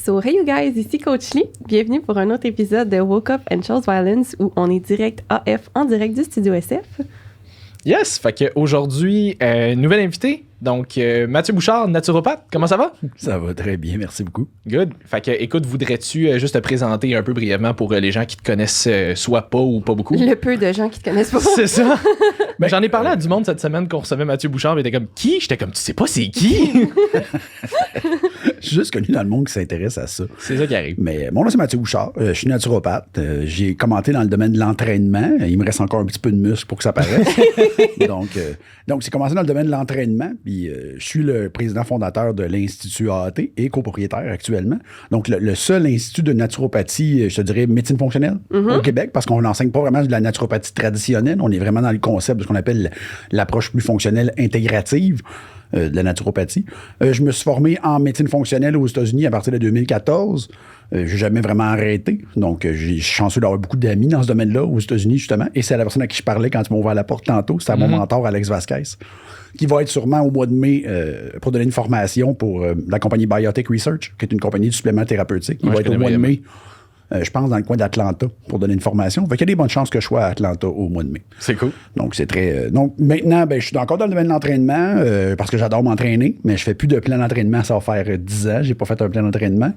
So, hey you guys, ici Coach Lee. Bienvenue pour un autre épisode de Woke Up and Chose Violence où on est direct AF en direct du studio SF. Yes, fait qu'aujourd'hui, nouvelle invitée. Donc, Mathieu Bouchard, naturopathe, comment ça va? Ça va très bien, merci beaucoup. Good. Fait que, écoute, voudrais-tu juste te présenter un peu brièvement pour les gens qui te connaissent soit pas ou pas beaucoup? Le peu de gens qui te connaissent pas. C'est ça. Ben, j'en ai parlé à du monde cette semaine qu'on recevait Mathieu Bouchard, mais il était comme, qui? J'étais comme, tu sais pas c'est qui? Je suis juste connu dans le monde qui s'intéresse à ça. C'est ça qui arrive. Mais mon nom, c'est Mathieu Bouchard. Je suis naturopathe. J'ai commenté dans le domaine de l'entraînement. Il me reste encore un petit peu de muscle pour que ça paraisse. donc, c'est commencé dans le domaine de l'entraînement. Puis, je suis le président fondateur de l'Institut AAT et copropriétaire actuellement. Donc, le seul institut de naturopathie, je te dirais, médecine fonctionnelle au Québec, parce qu'on n'enseigne pas vraiment de la naturopathie traditionnelle. On est vraiment dans le concept de ce qu'on appelle l'approche plus fonctionnelle intégrative de la naturopathie. Je me suis formé en médecine fonctionnelle aux États-Unis à partir de 2014. J'ai jamais vraiment arrêté. Donc, j'ai chanceux d'avoir beaucoup d'amis dans ce domaine-là aux États-Unis, justement. Et c'est la personne à qui je parlais quand tu m'as ouvert la porte tantôt. C'était mon mentor, Alex Vasquez, qui va être sûrement au mois de mai pour donner une formation pour la compagnie Biotech Research, qui est une compagnie de suppléments thérapeutiques. Il va être au mois de mai, je pense, dans le coin d'Atlanta pour donner une formation. Fait qu'il y a des bonnes chances que je sois à Atlanta au mois de mai. C'est cool. Donc, c'est très... donc, maintenant, je suis encore dans le domaine de l'entraînement parce que j'adore m'entraîner, mais je fais plus de plan d'entraînement. Ça va faire 10 ans. J'ai pas fait un plan d'entraînement.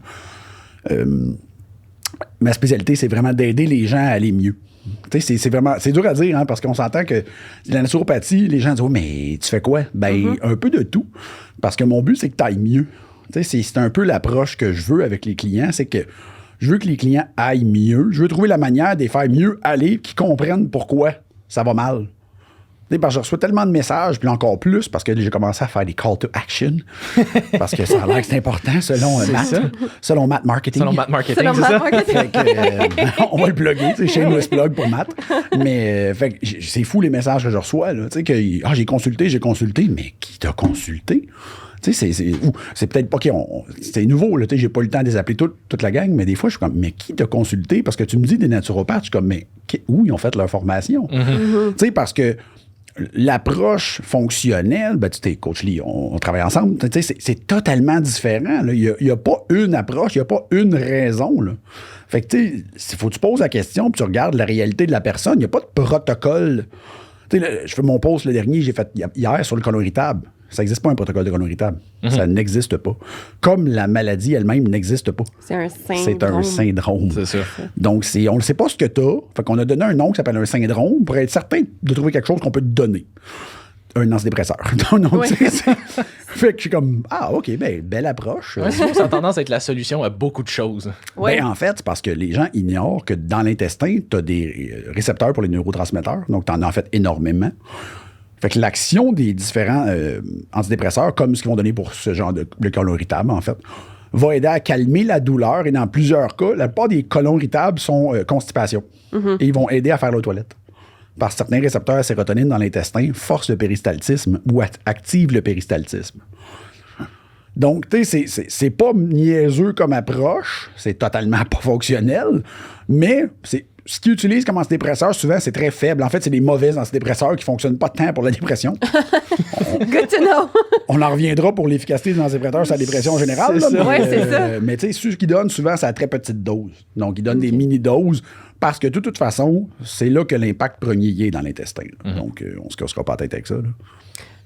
Ma spécialité, c'est vraiment d'aider les gens à aller mieux. C'est dur à dire, hein, parce qu'on s'entend que la naturopathie, les gens disent « Oh, mais tu fais quoi? » Un peu de tout. Parce que mon but, c'est que tu ailles mieux. C'est un peu l'approche que je veux avec les clients, c'est que je veux que les clients aillent mieux. Je veux trouver la manière de les faire mieux aller, qu'ils comprennent pourquoi ça va mal. Parce que je reçois tellement de messages, puis encore plus, parce que j'ai commencé à faire des call to action. Parce que ça a l'air que c'est important selon Matt. Selon Matt Marketing. Selon Matt Marketing, Selon c'est Matt ça? Marketing. Fait que, on va le plugger, c'est shameless plug pour Matt. Mais fait que c'est fou les messages que je reçois. Là, que, j'ai consulté, mais qui t'a consulté? C'est peut-être pas c'est nouveau, là, j'ai pas eu le temps de les appeler toute la gang, mais des fois, je suis comme, mais qui t'a consulté? Parce que tu me dis des naturopathes, je suis comme, mais où ils ont fait leur formation? Parce que l'approche fonctionnelle, tu sais, Coach Lee, on travaille ensemble, c'est totalement différent. Il n'y a pas une approche, il n'y a pas une raison. Là. Fait que, tu sais, faut que tu poses la question, puis tu regardes la réalité de la personne. Il n'y a pas de protocole. Tu sais, je fais mon post le dernier, j'ai fait hier sur le côlon irritable. Ça n'existe pas un protocole de côlon irritable. Ça n'existe pas. Comme la maladie elle-même n'existe pas. C'est un syndrome. C'est un syndrome. C'est ça. Donc, on ne sait pas ce que tu as. Fait qu'on a donné un nom qui s'appelle un syndrome pour être certain de trouver quelque chose qu'on peut te donner. Un antidépresseur. Donc, fait que je suis comme, OK, belle approche. Ça a tendance à être la solution à beaucoup de choses. Ouais. En fait, c'est parce que les gens ignorent que dans l'intestin, tu as des récepteurs pour les neurotransmetteurs. Donc, tu en as en fait énormément. Fait que l'action des différents antidépresseurs, comme ce qu'ils vont donner pour ce genre de côlon irritable, en fait, va aider à calmer la douleur. Et dans plusieurs cas, la plupart des côlons irritables sont constipation. Et ils vont aider à faire la toilette. Parce que certains récepteurs à sérotonine dans l'intestin forcent le péristaltisme ou activent le péristaltisme. Donc, tu sais, c'est pas niaiseux comme approche. C'est totalement pas fonctionnel. Mais ce qu'ils utilisent comme antidépresseurs, souvent, c'est très faible. En fait, c'est des mauvais antidépresseurs qui ne fonctionnent pas tant pour la dépression. Good to know. On en reviendra pour l'efficacité des antidépresseurs sur la dépression en général. C'est là, ça. mais, c'est ça. Mais tu sais, ceux qui donnent, souvent, c'est à très petite dose. Donc, ils donnent des mini-doses parce que, de toute façon, c'est là que l'impact premier est dans l'intestin. Donc, on se cassera pas la tête avec ça. Là.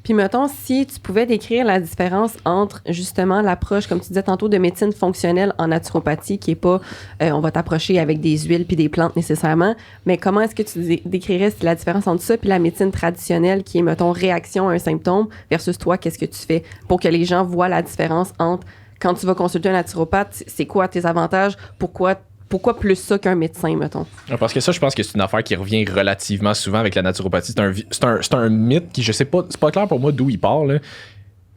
Puis mettons, si tu pouvais décrire la différence entre justement l'approche, comme tu disais tantôt, de médecine fonctionnelle en naturopathie, qui est pas on va t'approcher avec des huiles puis des plantes nécessairement, mais comment est-ce que tu décrirais la différence entre ça puis la médecine traditionnelle qui est, mettons, réaction à un symptôme versus toi, qu'est-ce que tu fais pour que les gens voient la différence entre quand tu vas consulter un naturopathe, c'est quoi tes avantages, pourquoi plus ça qu'un médecin, mettons? Parce que ça, je pense que c'est une affaire qui revient relativement souvent avec la naturopathie. C'est un mythe qui, je sais pas, c'est pas clair pour moi d'où il part, là.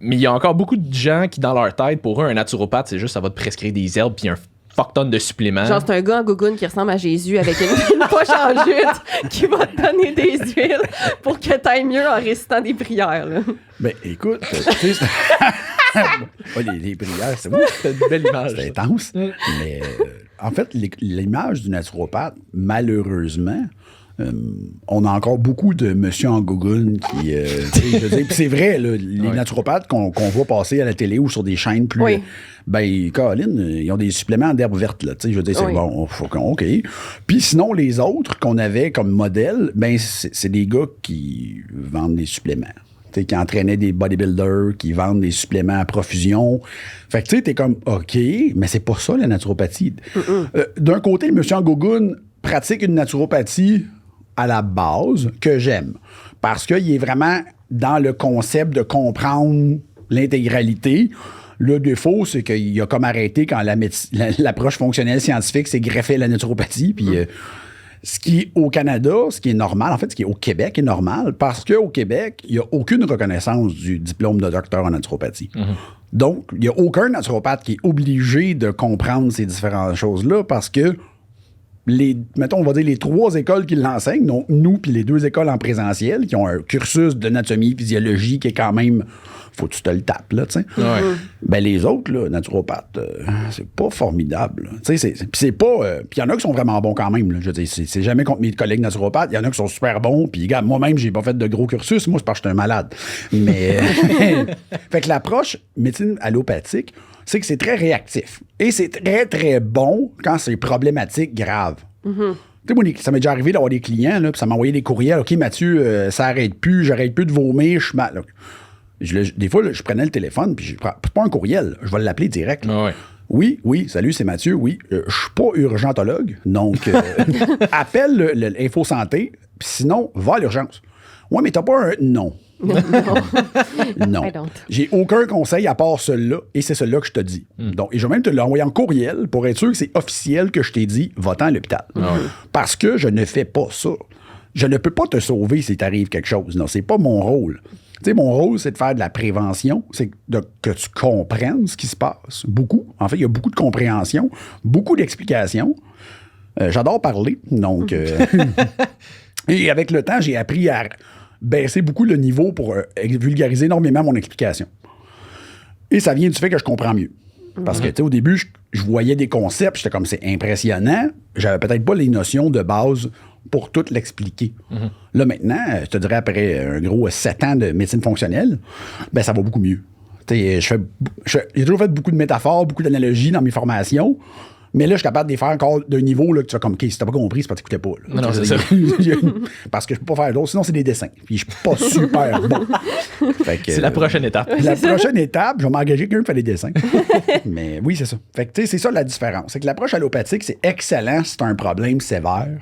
Mais il y a encore beaucoup de gens qui, dans leur tête, pour eux, un naturopathe, c'est juste ça va te prescrire des herbes puis un fuck tonne de suppléments. Genre, c'est un gars en gougoune qui ressemble à Jésus avec une poche en jute qui va te donner des huiles pour que t'ailles mieux en récitant des prières, là. Ben, écoute, tu sais, les prières, c'est bon. C'est une belle image. C'est intense. Mais en fait, l'image du naturopathe, malheureusement, On a encore beaucoup de monsieur en gougoune qui... je veux dire, puis c'est vrai, là, les naturopathes qu'on voit passer à la télé ou sur des chaînes plus... Ben, Colin, ils ont des suppléments d'herbe verte, là. Je veux dire, c'est bon, OK. Puis sinon, les autres qu'on avait comme modèle, ben, c'est des gars qui vendent des suppléments. Qui entraînaient des bodybuilders, qui vendent des suppléments à profusion. Fait que tu sais, t'es comme, OK, mais c'est pas ça, la naturopathie. D'un côté, le monsieur en gougoune pratique une naturopathie à la base que j'aime. Parce qu'il est vraiment dans le concept de comprendre l'intégralité. Le défaut, c'est qu'il a comme arrêté quand l'approche fonctionnelle scientifique s'est greffée à la naturopathie. Puis... ce qui est au Canada, ce qui est normal, en fait, ce qui est au Québec est normal, parce qu'au Québec, il n'y a aucune reconnaissance du diplôme de docteur en naturopathie. Donc, il n'y a aucun naturopathe qui est obligé de comprendre ces différentes choses-là, parce que mettons, on va dire les 3 écoles qui l'enseignent, donc nous puis les 2 écoles en présentiel, qui ont un cursus d'anatomie, physiologie qui est quand même... Faut que tu te le tapes, là, tu sais. Ben, les autres, là, naturopathes, c'est pas formidable. Tu sais, c'est pas... Puis il y en a qui sont vraiment bons quand même, là. Je veux dire, c'est jamais contre mes collègues naturopathes. Il y en a qui sont super bons. Puis, regarde, moi-même, j'ai pas fait de gros cursus. Moi, c'est parce que je suis un malade. Mais... fait que l'approche médecine allopathique, c'est que c'est très réactif. Et c'est très, très bon quand c'est problématique grave. Tu sais, moi, ça m'est déjà arrivé d'avoir des clients, là, puis ça m'a envoyé des courriels. OK, Mathieu, ça arrête plus, j'arrête plus de vomir, je suis mal. Des fois, là, je prenais le téléphone, puis c'est pas un courriel, je vais l'appeler direct. Oui, salut, c'est Mathieu, oui. Je suis pas urgentologue, donc appelle l'Info Santé, puis sinon, va à l'urgence. Ouais, mais t'as pas un... Non. Non. J'ai aucun conseil à part celui-là, et c'est celui-là que je te dis. Donc, et je vais même te l'envoyer en courriel pour être sûr que c'est officiel que je t'ai dit, va-t'en à l'hôpital. Parce que je ne fais pas ça. Je ne peux pas te sauver si t'arrive quelque chose. Non, c'est pas mon rôle. Tu sais, mon rôle, c'est de faire de la prévention, c'est que tu comprennes ce qui se passe. Beaucoup. En fait, il y a beaucoup de compréhension, beaucoup d'explications. J'adore parler, donc... et avec le temps, j'ai appris à baisser beaucoup le niveau pour vulgariser énormément mon explication. Et ça vient du fait que je comprends mieux. Parce que, tu sais, au début, je voyais des concepts, j'étais comme, c'est impressionnant. J'avais peut-être pas les notions de base pour tout l'expliquer. Là, maintenant, je te dirais, après un gros 7 ans de médecine fonctionnelle, ben ça va beaucoup mieux. Tu sais, j'ai toujours fait beaucoup de métaphores, beaucoup d'analogies dans mes formations, mais là, je suis capable de les faire encore d'un niveau là, que tu fais comme, OK, si t'as pas compris, c'est parce que t'écoutais pas. Là. Non, c'est ça. Parce que je peux pas faire d'autres, sinon c'est des dessins. Puis je suis pas super bon. C'est la prochaine étape. La prochaine étape, je vais m'engager quelqu'un qui fait des dessins. Mais oui, c'est ça. Fait que, tu sais, c'est ça la différence. C'est que l'approche allopathique, c'est excellent si t'as un problème sévère.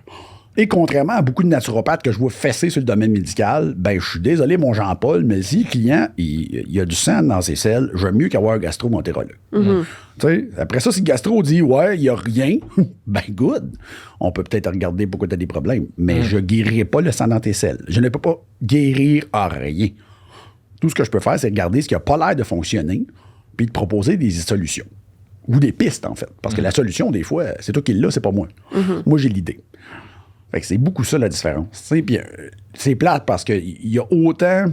Et contrairement à beaucoup de naturopathes que je vois fesser sur le domaine médical, ben je suis désolé, mon Jean-Paul, mais si le client, il a du sang dans ses selles, j'aime mieux qu'avoir un gastro-entérologue. Après ça, si le gastro dit « Ouais, il n'y a rien », ben good. On peut peut-être regarder pourquoi tu as des problèmes, mais je ne guérirai pas le sang dans tes selles. Je ne peux pas guérir à rien. Tout ce que je peux faire, c'est regarder ce qui n'a pas l'air de fonctionner, puis te proposer des solutions. Ou des pistes, en fait. Parce que la solution, des fois, c'est toi qui l'as, c'est pas moi. Moi, j'ai l'idée. Fait que c'est beaucoup ça la différence. Puis c'est plate parce qu'il y a autant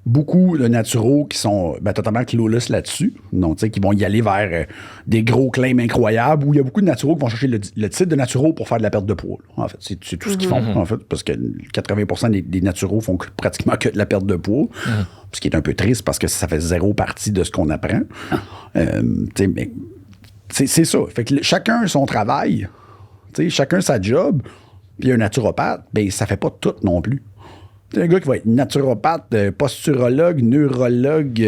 beaucoup de naturaux qui sont totalement clueless là-dessus. Donc, qui vont y aller vers des gros claims incroyables, où il y a beaucoup de naturaux qui vont chercher le titre de naturaux pour faire de la perte de poids. Là. En fait, c'est tout ce qu'ils font, en fait, parce que 80% des naturaux font pratiquement que de la perte de poids. Ce qui est un peu triste parce que ça fait zéro partie de ce qu'on apprend. Mais c'est ça. Fait que chacun son travail. T'sais, chacun sa job, puis un naturopathe, ben ça fait pas tout non plus. T'sais, un gars qui va être naturopathe, posturologue, neurologue,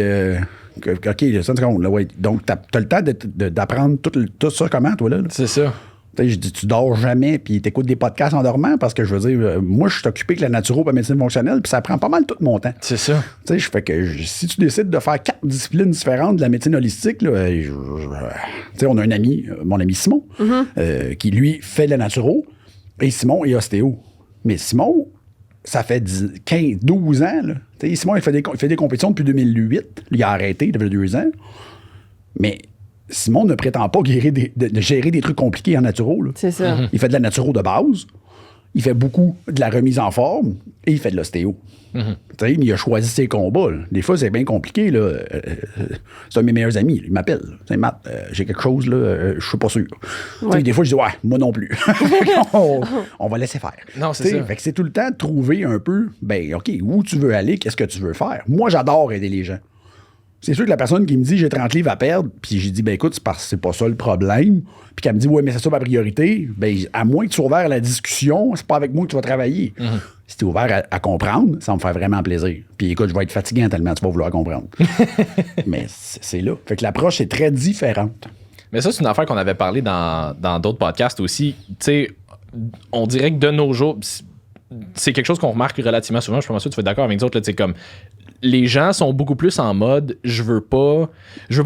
OK, 5 secondes, là, ouais. Donc, t'as le temps d'apprendre tout ça comment, toi, là? C'est ça. Je dis, tu dors jamais, puis t'écoutes des podcasts en dormant, parce que je veux dire, moi, je suis occupé avec la naturo et la médecine fonctionnelle, puis ça prend pas mal tout mon temps. C'est ça. Tu sais, je fais que si tu décides de faire 4 disciplines différentes de la médecine holistique, là, tu sais, on a un ami, mon ami Simon, qui, lui, fait de la naturo, et Simon est ostéo. Mais Simon, ça fait 12 ans, là. Tu sais, Simon, il fait des compétitions depuis 2008. Il a arrêté, il avait 2 ans. Mais Simon ne prétend pas de gérer des trucs compliqués en naturo. Là. C'est ça. Il fait de la naturo de base. il fait beaucoup de la remise en forme et il fait de l'ostéo. Mais il a choisi ses combats. Là. Des fois, c'est bien compliqué. Là. C'est un de mes meilleurs amis. Là. Il m'appelle. C'est Matt, j'ai quelque chose, là, je suis pas sûr. Ouais. Des fois, je dis, ouais, moi non plus. on va laisser faire. Non, c'est ça. Fait que c'est tout le temps de trouver un peu, ben, OK, où tu veux aller, qu'est-ce que tu veux faire. Moi, j'adore aider les gens. C'est sûr que la personne qui me dit j'ai 30 livres à perdre, puis j'ai dit ben écoute, c'est parce que c'est pas ça le problème, puis qu'elle me dit ouais, mais c'est ça ma priorité, ben à moins que tu sois ouvert à la discussion, c'est pas avec moi que tu vas travailler. Si tu es ouvert à comprendre, ça va me faire vraiment plaisir. Puis écoute, je vais être fatiguant tellement tu vas vouloir comprendre. Mais c'est là. Fait que l'approche est très différente. Mais ça, c'est une affaire qu'on avait parlé dans d'autres podcasts aussi. Tu sais, on dirait que de nos jours, c'est quelque chose qu'on remarque relativement souvent. Je pense que tu vas être d'accord avec nous autres. Tu sais, comme les gens sont beaucoup plus en mode je veux pas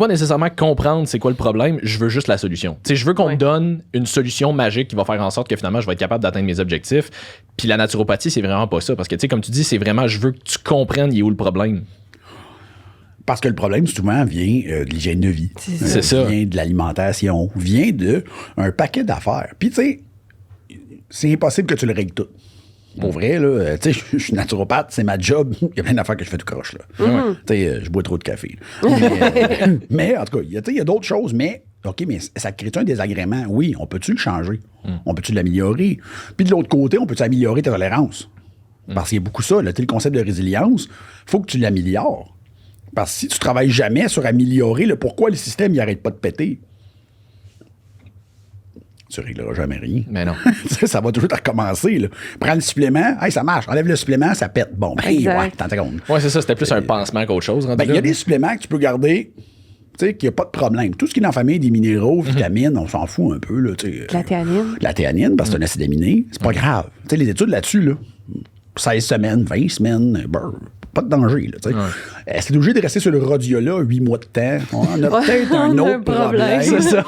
nécessairement comprendre c'est quoi le problème, je veux juste la solution. Tu sais, je veux qu'on me donne une solution magique qui va faire en sorte que finalement je vais être capable d'atteindre mes objectifs. Puis la naturopathie, c'est vraiment pas ça. Parce que tu sais, comme tu dis, c'est vraiment je veux que tu comprennes il est où le problème. Parce que le problème, souvent, vient de l'hygiène de vie. C'est ça. Vient de l'alimentation, vient d'un paquet d'affaires. Puis, tu sais, c'est impossible que tu le règles tout. Pour vrai, là, tu sais, je suis naturopathe, c'est ma job. Il y a plein d'affaires que je fais tout croche, là. Tu sais, je bois trop de café. Mais en tout cas, il y a d'autres choses, mais OK, mais ça crée-tu un désagrément? Oui, on peut-tu le changer? On peut-tu l'améliorer? Puis de l'autre côté, on peut-tu améliorer ta tolérance? Parce qu'il y a beaucoup ça, là, tu sais, le concept de résilience, il faut que tu l'améliores. Parce que si tu travailles jamais sur améliorer le pourquoi le système il arrête pas de péter, tu régleras jamais rien. Mais non. Ça va toujours recommencer. Là. Prends le supplément, hey, ça marche. Enlève le supplément, ça pète. Bon, ben, ouais, t'en compte. Ouais, c'est ça. C'était plus un pansement qu'autre chose. Ben, il y a des suppléments que tu peux garder, tu sais, qu'il n'y a pas de problème. Tout ce qui est dans la famille des minéraux, vitamines, on s'en fout un peu. Là, la théanine. La théanine, parce que c'est un acide aminé, c'est pas grave. Tu sais, les études là-dessus, là, 16 semaines, 20 semaines, pas de danger. Là, est-ce que tu es obligé de rester sur le Rhodiola 8 mois de temps? On a peut-être un autre problème. C'est ça.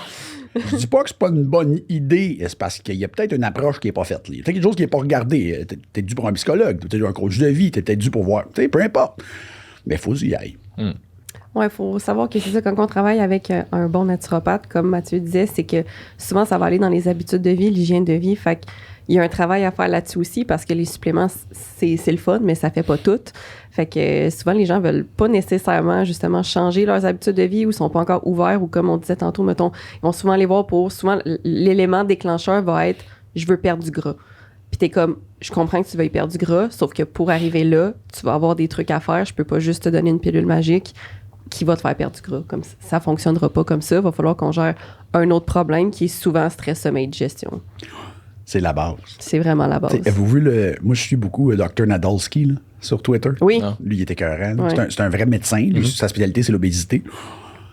Je dis pas que c'est pas une bonne idée, c'est parce qu'il y a peut-être une approche qui est pas faite. Il y a peut-être quelque chose qui est pas regardé. T'es peut-être dû pour un psychologue, t'es peut-être dû pour un coach de vie, t'es peut-être dû pour voir. Peu importe. Mais il faut y aller. Oui, il faut savoir que c'est ça, quand on travaille avec un bon naturopathe, comme Mathieu disait, c'est que souvent, ça va aller dans les habitudes de vie, l'hygiène de vie. Fait qu'il y a un travail à faire là-dessus aussi parce que les suppléments, c'est le fun, mais ça fait pas tout. Fait que souvent, les gens veulent pas nécessairement, justement, changer leurs habitudes de vie ou sont pas encore ouverts ou comme on disait tantôt, mettons, ils vont souvent aller voir pour... Souvent, l'élément déclencheur va être « je veux perdre du gras ». Puis t'es comme, je comprends que tu veuilles perdre du gras, sauf que pour arriver là, tu vas avoir des trucs à faire. Je peux pas juste te donner une pilule magique qui va te faire perdre du gras. Comme ça fonctionnera pas comme ça. Il va falloir qu'on gère un autre problème qui est souvent stress, sommeil, digestion. C'est la base. C'est vraiment la base. Avez-vous vu moi, je suis beaucoup Dr. Nadolski là, sur Twitter. Oui. Lui, il était écœurant. Oui. C'est un vrai médecin. Lui, sa spécialité, c'est l'obésité.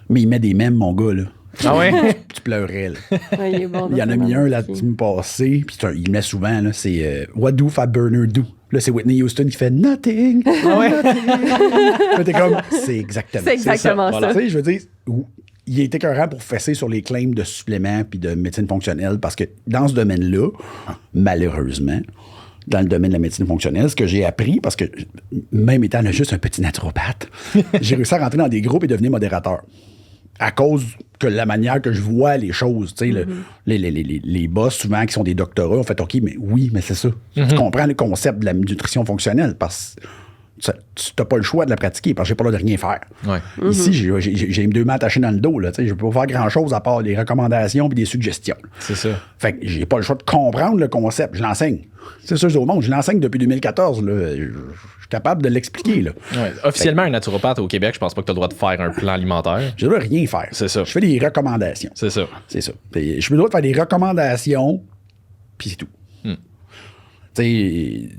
Mais il met des mèmes, mon gars, là. Ah ouais? Tu pleurais, là. Ouais, il est bon. Il y en a mis un la semaine passée, puis il met souvent, là, c'est What do Fat Burner do? Là, c'est Whitney Houston qui fait Nothing. Ah ouais? Là, t'es comme, c'est exactement ça. Voilà. Tu sais, je veux dire, il est écœurant pour fesser sur les claims de suppléments puis de médecine fonctionnelle parce que dans ce domaine-là, malheureusement, dans le domaine de la médecine fonctionnelle, ce que j'ai appris, parce que même étant juste un petit naturopathe, j'ai réussi à rentrer dans des groupes et devenir modérateur. À cause que la manière que je vois les choses, tu sais, les boss souvent qui sont des doctorats ont fait OK, mais oui, mais c'est ça. Tu comprends le concept de la nutrition fonctionnelle parce que tu n'as pas le choix de la pratiquer parce que j'ai pas le droit de rien faire. Ouais. Ici, j'ai 2 mains attachées dans le dos. Là, je ne peux pas faire grand-chose à part des recommandations et des suggestions. C'est ça. Fait que j'ai pas le choix de comprendre le concept. Je l'enseigne. C'est ça, je dis au monde. Je l'enseigne depuis 2014. Là. Je suis capable de l'expliquer. Là. Ouais. Officiellement, un naturopathe au Québec, je pense pas que tu as le droit de faire un plan alimentaire. Je ne dois rien faire. C'est ça. Je fais des recommandations. C'est ça. C'est ça. Je suis le droit de faire des recommandations, puis c'est tout. Tu sais,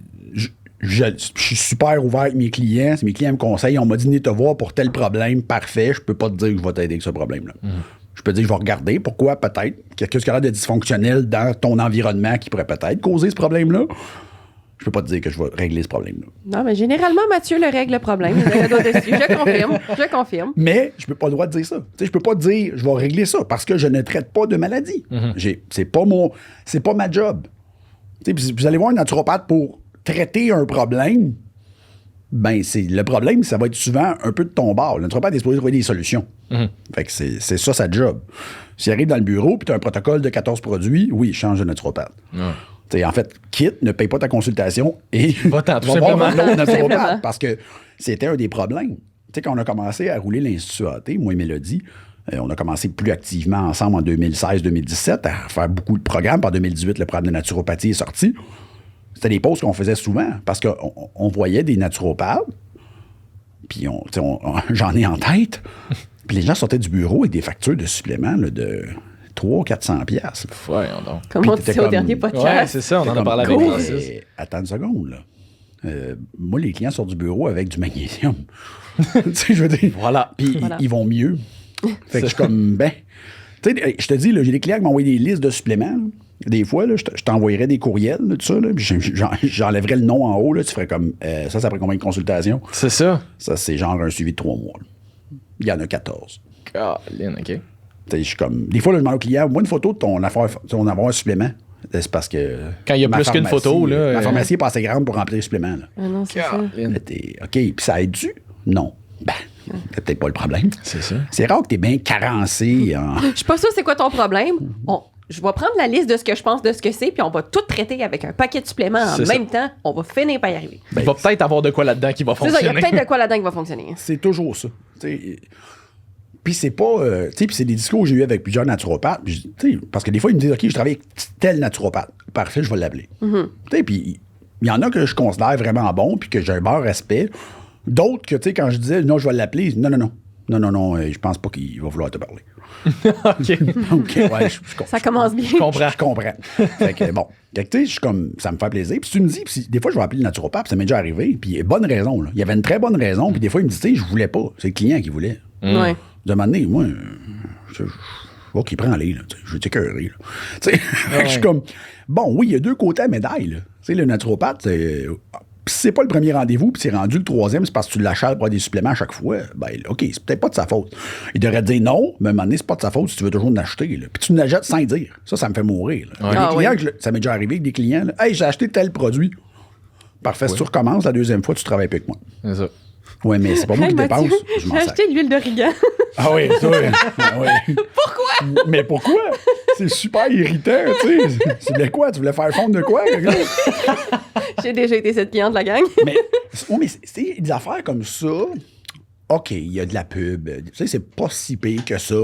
je suis super ouvert avec mes clients. Si mes clients me conseillent, on m'a dit venez te voir pour tel problème, parfait. Je peux pas te dire que je vais t'aider avec ce problème-là. Je peux te dire que je vais regarder pourquoi peut-être quelque chose qui a l'air de dysfonctionnel dans ton environnement qui pourrait peut-être causer ce problème-là. Je peux pas te dire que je vais régler ce problème-là. Non, mais généralement, Mathieu le règle le problème. Je confirme. Mais je peux pas le droit de dire ça. Je peux pas te dire je vais régler ça parce que je ne traite pas de maladie. C'est pas ma job. Vous allez voir un naturopathe pour traiter un problème, ben le problème, ça va être souvent un peu de ton bord. Le naturopathe est supposé trouver des solutions. Fait que c'est ça sa job. S'il arrive dans le bureau puis tu as un protocole de 14 produits, oui, change de naturopathe. En fait, quitte, ne paye pas ta consultation et Va-t'en, tout va voir simplement. un autre naturopathe. Simplement. Parce que c'était un des problèmes. Quand on a commencé à rouler l'Institut AT, moi et Mélodie, on a commencé plus activement ensemble en 2016-2017 à faire beaucoup de programmes. En 2018, le programme de naturopathie est sorti. C'était des pauses qu'on faisait souvent parce qu'on voyait des naturopathes, puis j'en ai en tête, puis les gens sortaient du bureau avec des factures de suppléments là, de 300-400 piastres. Voyons donc. Comme on Puis t'étais disait au comme- dernier Ouais, podcast. c'est ça, on en a Comme, parlé avec cool, Francis. mais attends une seconde, là. Moi, les clients sortent du bureau avec du magnésium. Tu sais, je veux dire. Voilà. Puis Voilà. ils vont mieux. Fait que je suis comme, tu sais, je te dis, là, j'ai des clients qui m'ont envoyé des listes de suppléments. Là. Des fois, là, je t'envoyerais des courriels, là, tout ça, là, puis j'enlèverais le nom en haut, là, tu ferais comme, ça après combien de consultations? C'est ça. Ça, c'est genre un suivi de 3 mois. Là. Il y en a 14. Caroline, OK. Tu sais, je suis comme, des fois, là, je demande au client, moi, une photo de ton affaire, ton avoir un supplément. C'est parce que. Quand il y a ma plus qu'une pharmacie- photo, là, Ma pharmacie est pas assez grande pour remplir le supplément, là. Ah non, c'est ça. Caroline. Là, OK, puis ça aide-tu? Non. Ben, c'est peut-être pas le problème. C'est ça. C'est rare que t'es bien carencé en. Je suis pas sûre c'est quoi ton problème. Je vais prendre la liste de ce que je pense de ce que c'est, puis on va tout traiter avec un paquet de suppléments en C'est ça. même temps. On va finir par y arriver. Il va peut-être avoir de quoi là-dedans qui va C'est ça, il y a fonctionner. peut-être de quoi là-dedans qui va fonctionner. C'est toujours ça. Puis c'est pas. Tu sais, puis c'est des discours que j'ai eu avec plusieurs naturopathes. Puis, tu sais, parce que des fois, ils me disent, OK, je travaille avec tel naturopathe. Parfait, je vais l'appeler. Tu sais, puis il y en a que je considère vraiment bon, puis que j'ai un bon respect. D'autres que, tu sais, quand je disais, non, je vais l'appeler, non, je pense pas qu'il va vouloir te parler. OK. OK, ouais, Ça commence bien. Je comprends. Je comprends. Fait que bon. Fait que, tu sais, je suis comme, ça me fait plaisir. Puis tu me dis, puis des fois, je vais appeler le naturopathe, puis ça m'est déjà arrivé. Puis il y a bonne raison, là. Il y avait une très bonne raison. Puis des fois, il me dit, tu sais, je voulais pas. C'est le client qui voulait. Ouais. De m'amener, moi, OK, prends-les, là. Je vais t'écœurer, là. Tu sais, fait que je suis comme, bon, oui, il y a deux côtés à la médaille, là. Tu sais, le naturopathe, puis si c'est pas le premier rendez-vous, puis c'est rendu le troisième, c'est parce que tu l'achètes pour avoir des suppléments à chaque fois. Ben, OK, c'est peut-être pas de sa faute. Il devrait te dire non, mais à un moment donné, c'est pas de sa faute si tu veux toujours en acheter. Là. Puis tu l'achètes sans dire. Ça me fait mourir. Là. Il y a Ah, des clients ouais. ça m'est déjà arrivé avec des clients. Là, hey, j'ai acheté tel produit. Parfait, si tu recommences la deuxième fois, tu travailles plus avec moi. C'est ça. Ouais, mais c'est pas moi Hey, qui dépense. Mathieu, Je m'en j'ai sers. acheté de l'huile d'origan. Ah oui, ça, oui. Ah oui. Pourquoi? Mais pourquoi? C'est super irritant, tu sais. C'est de quoi? Tu voulais faire fondre de quoi? J'ai déjà été cette cliente de la gang. mais c'est des affaires comme ça. OK, il y a de la pub. Tu sais, c'est pas si pire que ça.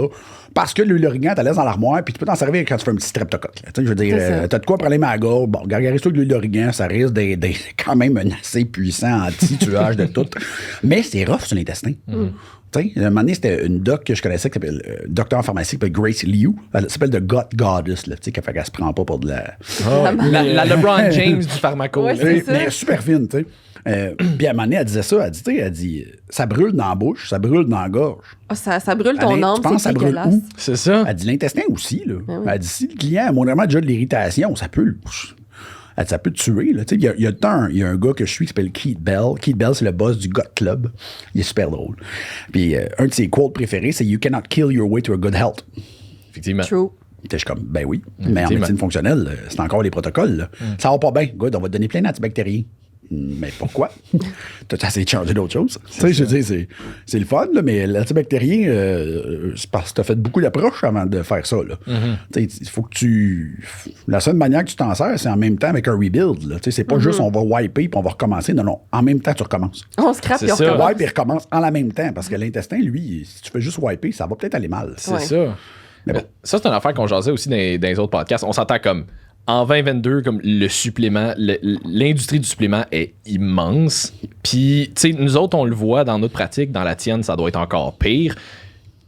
Parce que l'huile d'origan, t'as laisse dans l'armoire, puis tu peux t'en servir quand tu fais un petit streptocoque. Tu sais, je veux dire, C'est ça. t'as de quoi problème à la gorge. Bon, gargarise-toi de l'huile d'origan, ça risque d'être quand même un assez puissant anti-tuage de tout. Mais c'est rough sur l'intestin. Tu sais, un moment donné, c'était une doc que je connaissais qui s'appelle docteur en pharmacie qui s'appelle Grace Liu. Elle s'appelle The Gut Goddess, là, tu sais, qu'elle se prend pas pour de la. La LeBron James du pharmaco. Ouais, là. c'est ça. Mais super fine, tu sais. Puis à un moment donné, elle disait ça, elle dit, ça brûle dans la bouche, ça brûle dans la gorge. Ah, ça brûle Elle dit, ton âme, tu penses que c'est ça brûle dégueulasse. où? C'est ça. Elle dit l'intestin aussi, là. oui. Elle dit si le client a vraiment déjà de l'irritation, ça peut elle dit, ça peut te tuer, là. Tu sais, il y a un gars que je suis qui s'appelle Keith Bell. Keith Bell, c'est le boss du Gut Club. Il est super drôle. Puis un de ses quotes préférés, c'est You cannot kill your way to a good health. Effectivement. True. Je suis comme, ben oui. Mais en Effectivement. médecine fonctionnelle, c'est encore des protocoles. Là. Ça va pas bien. Good, on va te donner plein d'antibactériens. Mais pourquoi? T'as essayé de changer d'autres choses. Tu sais, je veux dire, c'est le fun, là, mais l'antibactérien, c'est parce que t'as fait beaucoup d'approches avant de faire ça. Là. Tu sais, il faut que tu. La seule manière que tu t'en sers, c'est en même temps avec un rebuild. Là. Tu sais, c'est pas juste on va wiper puis on va recommencer. Non, non. En même temps, tu recommences. On scrape C'est et on ça. recommence. Wipe et recommence en la même temps. Parce que l'intestin, lui, si tu fais juste wiper, ça va peut-être aller mal. C'est Ouais. ça. Mais bon. Ça, c'est une affaire qu'on jasait aussi dans les autres podcasts. On s'entend comme en 2022, comme le supplément, l'industrie du supplément est immense. Puis, tu sais, nous autres, on le voit dans notre pratique, dans la tienne, ça doit être encore pire. Tu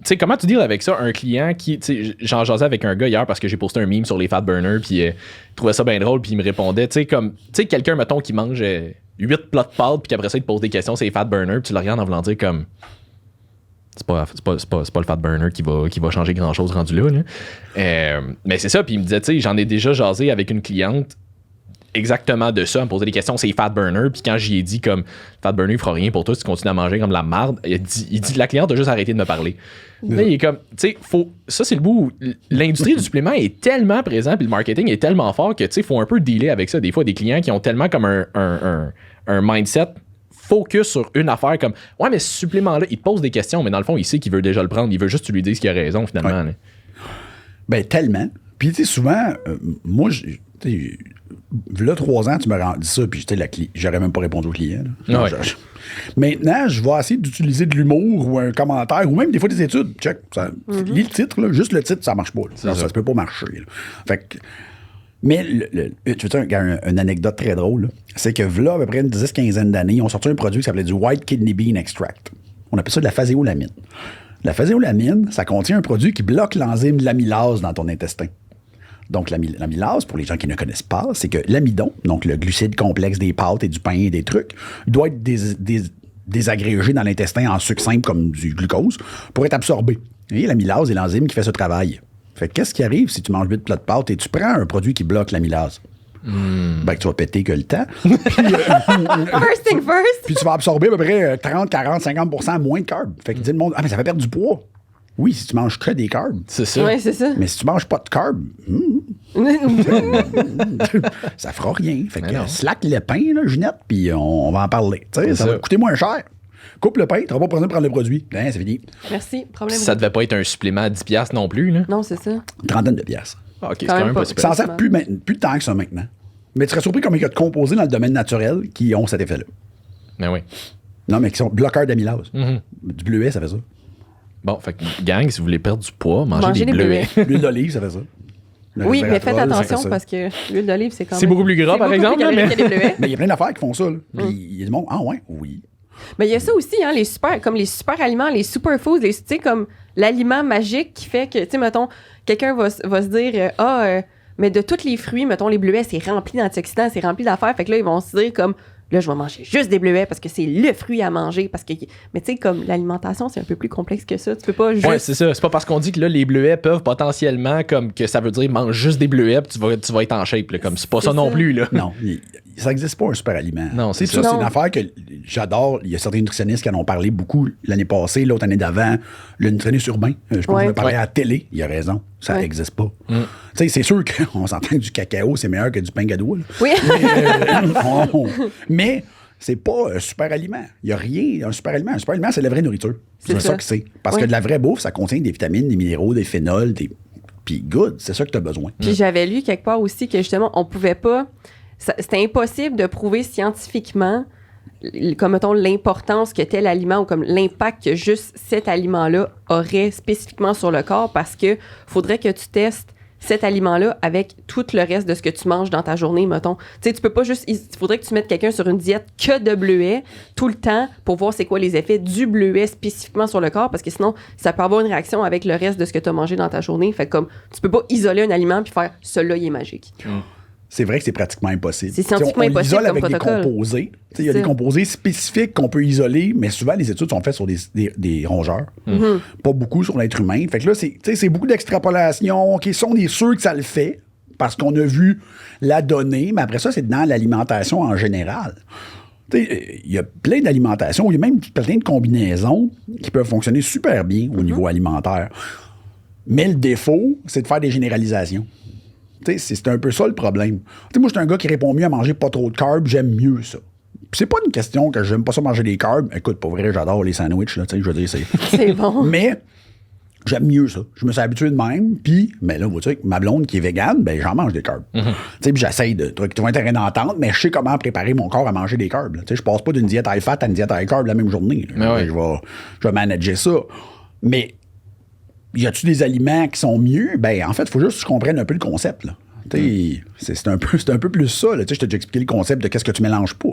sais, comment tu deals avec ça? Un client qui, tu sais, j'en jasais avec un gars hier parce que j'ai posté un meme sur les fat burners, puis il trouvait ça bien drôle, puis il me répondait, tu sais, comme, tu sais, quelqu'un, mettons, qui mange 8 plats de pâtes, puis qu'après ça, il te pose des questions sur les fat burners, puis tu le regardes en voulant dire comme. C'est pas le fat burner qui va changer grand-chose rendu là. Mais c'est ça, puis il me disait, tu sais, j'en ai déjà jasé avec une cliente exactement de ça, elle me posait des questions, c'est fat burner, puis quand j'y ai dit comme fat burner, il fera rien pour toi si tu continues à manger comme de la marde, il dit la cliente a juste arrêté de me parler. Là, il est comme, tu sais, ça c'est le bout où l'industrie du supplément est tellement présente, puis le marketing est tellement fort que, tu sais, faut un peu dealer avec ça. Des fois, des clients qui ont tellement comme un mindset focus sur une affaire comme ouais mais ce supplément là il te pose des questions mais dans le fond il sait qu'il veut déjà le prendre, il veut juste que tu lui dises qu'il a raison finalement. Ouais. Ben tellement. Puis tu sais souvent moi là, 3 ans, tu me dit ça, puis j'aurais même pas répondu au client. Ouais. Maintenant, je vais essayer d'utiliser de l'humour ou un commentaire, ou même des fois des études. Check. Lis le titre, là, juste le titre, ça marche pas. Ça se peut pas marcher. Là. Fait que, mais, tu veux dire, une anecdote très drôle, là, c'est que là, à peu près une 10-15 d'années, ils ont sorti un produit qui s'appelait du White Kidney Bean Extract. On appelle ça de la phaséolamine. La phaséolamine, ça contient un produit qui bloque l'enzyme de l'amylase dans ton intestin. Donc, l'amylase, pour les gens qui ne connaissent pas, c'est que l'amidon, donc le glucide complexe des pâtes et du pain et des trucs, doit être désagrégé dans l'intestin en sucre simple comme du glucose pour être absorbé. Et l'amylase est l'enzyme qui fait ce travail. Fait que qu'est-ce qui arrive si tu manges 8 plats de pâtes et tu prends un produit qui bloque l'amylase? Ben, tu vas péter que le temps. Puis, First thing first. Puis tu vas absorber à peu près 30, 40, 50% moins de carbs. Fait que dit le monde, mais ça va perdre du poids. Oui, si tu manges que des carbs. C'est ça. Oui, c'est ça. Mais si tu manges pas de carbs, ça fera rien. Fait que slack le pain, là, Ginette, puis on va en parler. Ça va coûter moins cher. Coupe le pain, tu n'auras pas besoin de prendre le produit. Ben, c'est fini. Merci. Problème. Ça devait pas être un supplément à 10$ non plus, là. Non, c'est ça. Une trentaine de piastres. Ah, OK, c'est quand même pas super. Ça en sert plus de temps que ça maintenant. Mais tu serais surpris combien il y a de composés dans le domaine naturel qui ont cet effet-là. Ben oui. Non, mais qui sont bloqueurs d'amylase. Du bleuet, ça fait ça. Bon, fait que, gang, si vous voulez perdre du poids, mangez des bleuets. L'huile d'olive, ça fait ça. Oui, mais faites attention parce que l'huile d'olive, c'est quand même... C'est beaucoup plus gras, par exemple. Mais il y a plein d'affaires qui font ça. Puis il y a du monde, ah ouais, oui. Mais il y a ça aussi, hein, les super aliments, les superfoods, tu sais, comme l'aliment magique qui fait que, tu sais, mettons, quelqu'un va se dire, mais de tous les fruits, mettons, les bleuets, c'est rempli d'antioxydants, c'est rempli d'affaires. Fait que là, ils vont se dire comme, là, je vais manger juste des bleuets parce que c'est le fruit à manger. Mais tu sais, comme l'alimentation, c'est un peu plus complexe que ça. Tu peux pas juste... Ouais, c'est ça. C'est pas parce qu'on dit que là, les bleuets peuvent potentiellement, comme que ça veut dire mange juste des bleuets puis tu vas être en shape. Là, comme c'est pas ça non plus. Là. Non, ça n'existe pas un super aliment. Non, c'est ça. C'est une affaire que j'adore. Il y a certains nutritionnistes qui en ont parlé beaucoup l'année passée, l'autre année d'avant. Le nutritionniste urbain, je pense qu'on a parlé à la télé. Il a raison. Ça n'existe pas. Tu sais, c'est sûr qu'on s'entend que du cacao, c'est meilleur que du pain gadois. Oui. Mais c'est pas un super aliment. Il n'y a rien. Un super aliment, c'est la vraie nourriture. C'est ça que c'est. Parce que de la vraie bouffe, ça contient des vitamines, des minéraux, des phénols, puis good, c'est ça que tu as besoin. Puis j'avais lu quelque part aussi que justement, on pouvait pas... C'était impossible de prouver scientifiquement, comme mettons, l'importance que tel aliment ou comme l'impact que juste cet aliment-là aurait spécifiquement sur le corps parce que faudrait que tu testes cet aliment-là avec tout le reste de ce que tu manges dans ta journée, mettons. Tu sais, tu peux pas juste... Il faudrait que tu mettes quelqu'un sur une diète que de bleuets tout le temps pour voir c'est quoi les effets du bleuet spécifiquement sur le corps parce que sinon, ça peut avoir une réaction avec le reste de ce que tu as mangé dans ta journée. Fait comme, tu peux pas isoler un aliment puis faire « celui-là, il est magique ». C'est vrai que c'est pratiquement impossible. C'est scientifiquement impossible isole comme avec protocole. des composés. Il y a des composés spécifiques qu'on peut isoler, mais souvent, les études sont faites sur des rongeurs. Pas beaucoup sur l'être humain. Fait que là, c'est beaucoup d'extrapolation. OK, ça, on est sûr que ça le fait parce qu'on a vu la donnée, mais après ça, c'est dans l'alimentation en général. Il y a plein d'alimentations, il y a même plein de combinaisons qui peuvent fonctionner super bien au niveau alimentaire. Mais le défaut, c'est de faire des généralisations. C'est un peu ça le problème. Moi, je suis un gars qui répond mieux à manger pas trop de carbs, j'aime mieux ça. Puis c'est pas une question que j'aime pas ça manger des carbs. Écoute, pour vrai, j'adore les sandwichs, là, je veux dire, c'est bon. Mais j'aime mieux ça. Je me suis habitué de même, puis, mais là, vous savez, ma blonde qui est végane, ben j'en mange des carbs. Puis j'essaye de trouver un terrain d'entente, mais je sais comment préparer mon corps à manger des carbs. Je passe pas d'une diète high fat à une diète high carb la même journée. Je vais manager ça. Mais y a-tu des aliments qui sont mieux? Ben, en fait, il faut juste que je comprenne un peu le concept, là. C'est un peu plus ça. Là. Je t'ai déjà expliqué le concept de qu'est-ce que tu mélanges pas.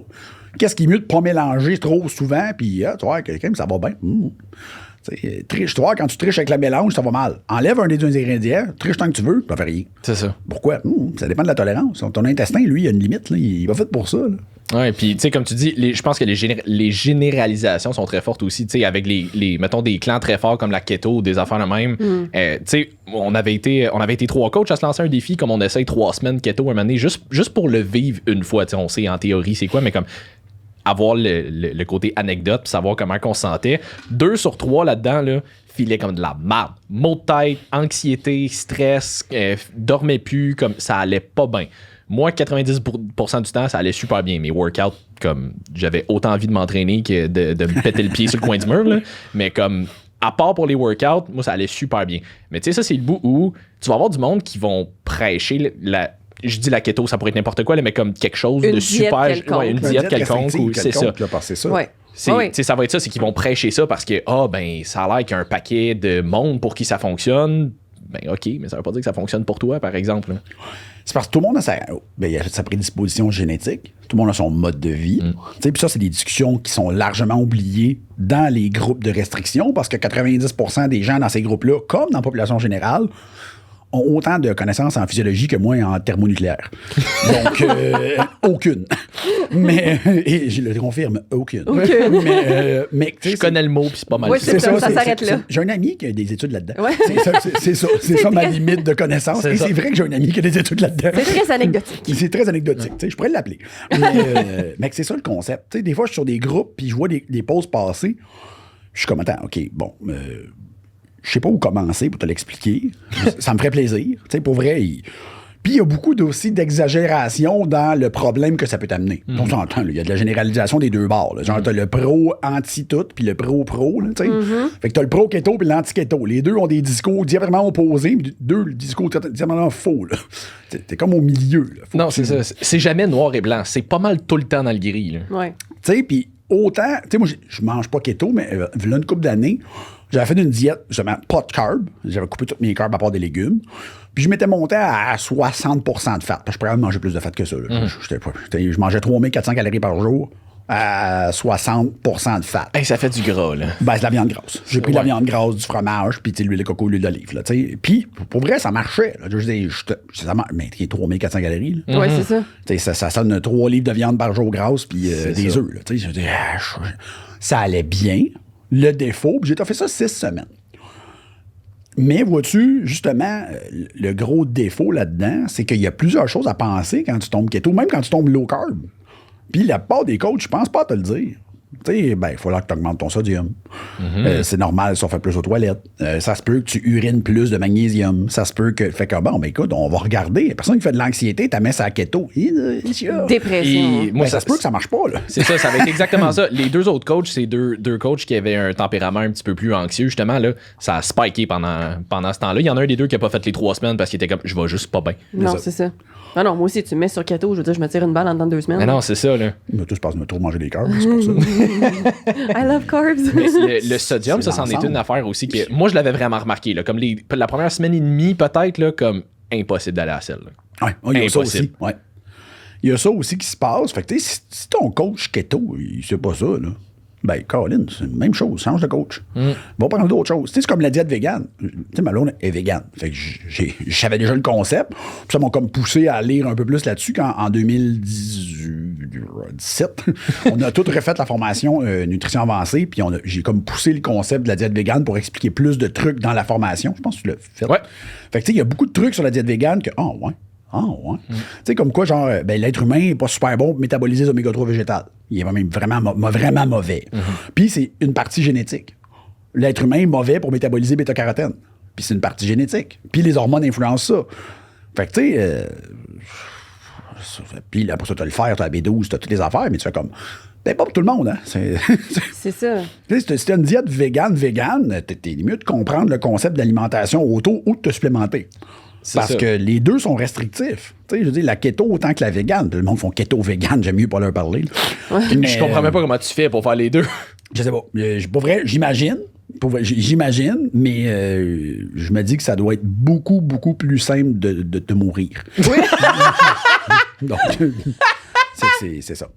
Qu'est-ce qui est mieux de pas mélanger trop souvent, puis tu vois, quelqu'un, ça va bien. Triche, tu vois, quand tu triches avec la mélange, ça va mal. Enlève un des deux ingrédients, triche tant que tu veux, ça fait rien. C'est ça. Pourquoi? Ça dépend de la tolérance. Ton intestin, lui, il a une limite. Là. Il va fait pour ça. Là. Oui, puis tu sais, comme tu dis, je pense que les généralisations sont très fortes aussi, tu sais, avec mettons, des clans très forts comme la keto ou des affaires de même. Tu sais, on avait été 3 coachs à se lancer un défi, comme on essaye 3 semaines keto un moment donné, juste pour le vivre une fois. Tu sais, on sait en théorie c'est quoi, mais comme avoir le côté anecdote, puis savoir comment on se sentait. 2 sur 3 là-dedans, là, filait comme de la merde. Maux de tête, anxiété, stress, dormait plus, comme ça allait pas bien. Moi, 90% du temps, ça allait super bien. Mes workouts, comme j'avais autant envie de m'entraîner que de me péter le pied sur le coin du mur. Là. Mais comme, à part pour les workouts, moi, ça allait super bien. Mais tu sais, ça, c'est le bout où tu vas avoir du monde qui vont prêcher je dis la keto, ça pourrait être n'importe quoi, là, mais comme quelque chose Une de diète super. quelconque. Ouais, une diète quelconque, ou c'est ça. Là, c'est ça. Ouais. C'est, Oui. tu sais, ça va être ça, c'est qu'ils vont prêcher ça parce que, ben, ça a l'air qu'il y a un paquet de monde pour qui ça fonctionne. Ben, OK, mais ça veut pas dire que ça fonctionne pour toi, par exemple. C'est parce que tout le monde a il a sa prédisposition génétique. Tout le monde a son mode de vie. Puis ça, c'est des discussions qui sont largement oubliées dans les groupes de restriction parce que 90% des gens dans ces groupes-là, comme dans la population générale, ont autant de connaissances en physiologie que moi en thermonucléaire. Donc, aucune. Mais, et je le confirme, aucune. Mais Je connais le mot, puis c'est pas mal. Oui, c'est ça, ça s'arrête là. J'ai un ami qui a des études là-dedans. Ouais. C'est ça ma limite de connaissance. Et c'est vrai que j'ai un ami qui a des études là-dedans. C'est très anecdotique. C'est très anecdotique. Je pourrais l'appeler. Mais c'est ça le concept. T'sais, des fois, je suis sur des groupes, puis je vois des pauses passer. Je suis comme, attends, OK, bon... je sais pas où commencer pour te l'expliquer. Ça me ferait plaisir. Tu sais, pour vrai. Puis il y a beaucoup aussi d'exagération dans le problème que ça peut t'amener. On s'entend, il y a de la généralisation des deux bords. Là. Genre, t'as le pro anti-tout, puis le pro-pro. Tu sais. Fait que t'as le pro-keto puis l'anti-keto. Les deux ont des discours diamétralement opposés, mais deux discours diamétralement faux. Là. T'es comme au milieu. Là. Non, c'est ça. C'est jamais noir et blanc. C'est pas mal tout le temps dans le gris. Ouais. Tu sais, puis autant... Tu sais, moi, je mange pas keto, mais là, une couple d'années... J'avais fait une diète, justement, pas de carbs. J'avais coupé tous mes carbs à part des légumes. Puis je m'étais monté à 60% de fat. Parce que je pourrais manger plus de fat que ça. Je mangeais 3400 calories par jour à 60% de fat. Hey, ça fait du gras, là. Ben, c'est de la viande grasse. J'ai pris de la viande grasse, du fromage, puis l'huile de coco, l'huile d'olive. Là, puis, pour vrai, ça marchait. Là. Mais 3400 calories. Oui, c'est ça. Ça sonne 3 livres de viande par jour grasse, puis des œufs. Ça allait bien. Le défaut, puis j'ai fait ça 6 semaines. Mais vois-tu, justement, le gros défaut là-dedans, c'est qu'il y a plusieurs choses à penser quand tu tombes keto, même quand tu tombes low carb. Puis la part des coachs, je pense pas à te le dire. Tu sais, il faut là que tu augmentes ton sodium. C'est normal si on fait plus aux toilettes. Ça se peut que tu urines plus de magnésium. Ça se peut que... Fait que, bon, ben écoute, on va regarder. La personne qui fait de l'anxiété, t'as mis ça à keto. Dépression. Moi, ça se peut que ça marche pas, là. C'est ça, ça va être exactement ça. Les deux autres coachs, c'est deux coachs qui avaient un tempérament un petit peu plus anxieux. Justement, là, ça a spiké pendant ce temps-là. Il y en a un des deux qui a pas fait les 3 semaines parce qu'il était comme, je vais juste pas bien. Non, c'est ça. Ah non, moi aussi, tu me mets sur keto, je veux dire, je me tire une balle en dedans de 2 semaines. Mais non, c'est ça, là. Mais tout se passe de trop manger des carbs, c'est pour ça. I love carbs. Le sodium, ça, c'en est une affaire aussi que moi, je l'avais vraiment remarqué. Là, comme la première semaine et demie, peut-être, là, comme impossible d'aller à la selle. Oui, il y a ça aussi. Ouais. Il y a ça aussi qui se passe. Fait que, si ton coach keto, il sait pas ça, là. Ben, Colin, c'est la même chose. Change de coach. Va prendre d'autres choses. C'est comme la diète végane. Tu sais, ma blonde est végane. Fait que je savais déjà le concept. Puis ça m'a comme poussé à lire un peu plus là-dessus quand, en 2017, on a tout refait la formation nutrition avancée. Puis j'ai comme poussé le concept de la diète végane pour expliquer plus de trucs dans la formation. Je pense que tu l'as fait. Ouais. Fait que, tu sais, il y a beaucoup de trucs sur la diète végane que, ouais. Tu sais, comme quoi, genre, l'être humain n'est pas super bon pour métaboliser les oméga-3 végétales. Il est vraiment mauvais. Puis c'est une partie génétique. L'être humain est mauvais pour métaboliser bêta-carotène. Puis c'est une partie génétique. Puis les hormones influencent ça. Fait que, tu sais, puis là, pour ça, tu as le fer, tu as la B12, tu as toutes les affaires, mais tu fais comme, ben, pas pour tout le monde, hein. C'est ça. Si tu as une diète végane, t'es mieux de comprendre le concept d'alimentation auto ou de te supplémenter. Parce que les deux sont restrictifs. Tu sais, je veux dire, la keto autant que la végane. Tout le monde font keto-végane, j'aime mieux pas leur parler. Mais, je comprends même pas comment tu fais pour faire les deux. Je sais pas. Pour vrai, j'imagine, mais je me dis que ça doit être beaucoup, beaucoup plus simple de te mourir. Oui. Donc, c'est ça.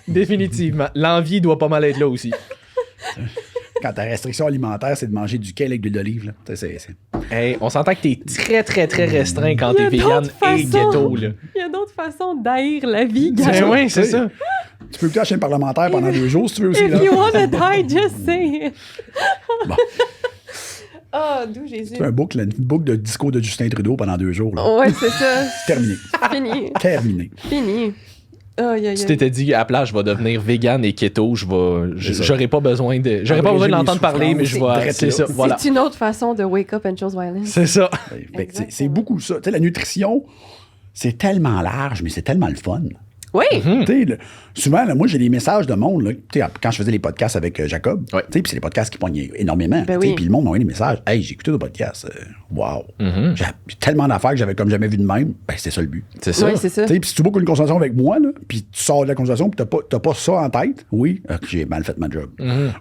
Définitivement. L'envie doit pas mal être là aussi. Quand ta restriction alimentaire, c'est de manger du kale avec de l'huile d'olive. Hey, on s'entend que t'es très, très, très restreint quand t'es vegan et keto. Là. Il y a d'autres façons d'haïr la vie, Oui, c'est ça. Tu peux écouter la chaîne parlementaire pendant 2 jours si tu veux aussi. If you wanna die, just say it. Bon. Oh, d'où Jésus. C'est une boucle de discours de Justin Trudeau pendant 2 jours. Ouais, c'est ça. Terminé. Fini. Terminé. Fini. Tu t'étais dit à la place, je vais devenir vegan et keto, j'aurais pas besoin de l'entendre parler, mais je vais. C'est ça. Voilà. C'est une autre façon de wake up and chose violence. C'est ça. C'est beaucoup ça. Tu sais, la nutrition, c'est tellement large, mais c'est tellement le fun. Oui. Tu sais, souvent, là, moi, j'ai des messages de monde. Là, tu sais, quand je faisais les podcasts avec Jacob, Ouais. tu sais, puis c'est des podcasts qui pognent énormément. Ben Tu sais, oui. puis le monde m'a envoyé des messages. Hey, j'ai écouté le podcast. Wow. J'ai tellement d'affaires que j'avais comme jamais vu de même. Ben, c'est ça le but. C'est ça. Oui, c'est ça. Tu sais, puis si tu boucles une conversation avec moi, là, puis tu sors de la conversation, puis t'as pas ça en tête, oui, j'ai mal fait ma job.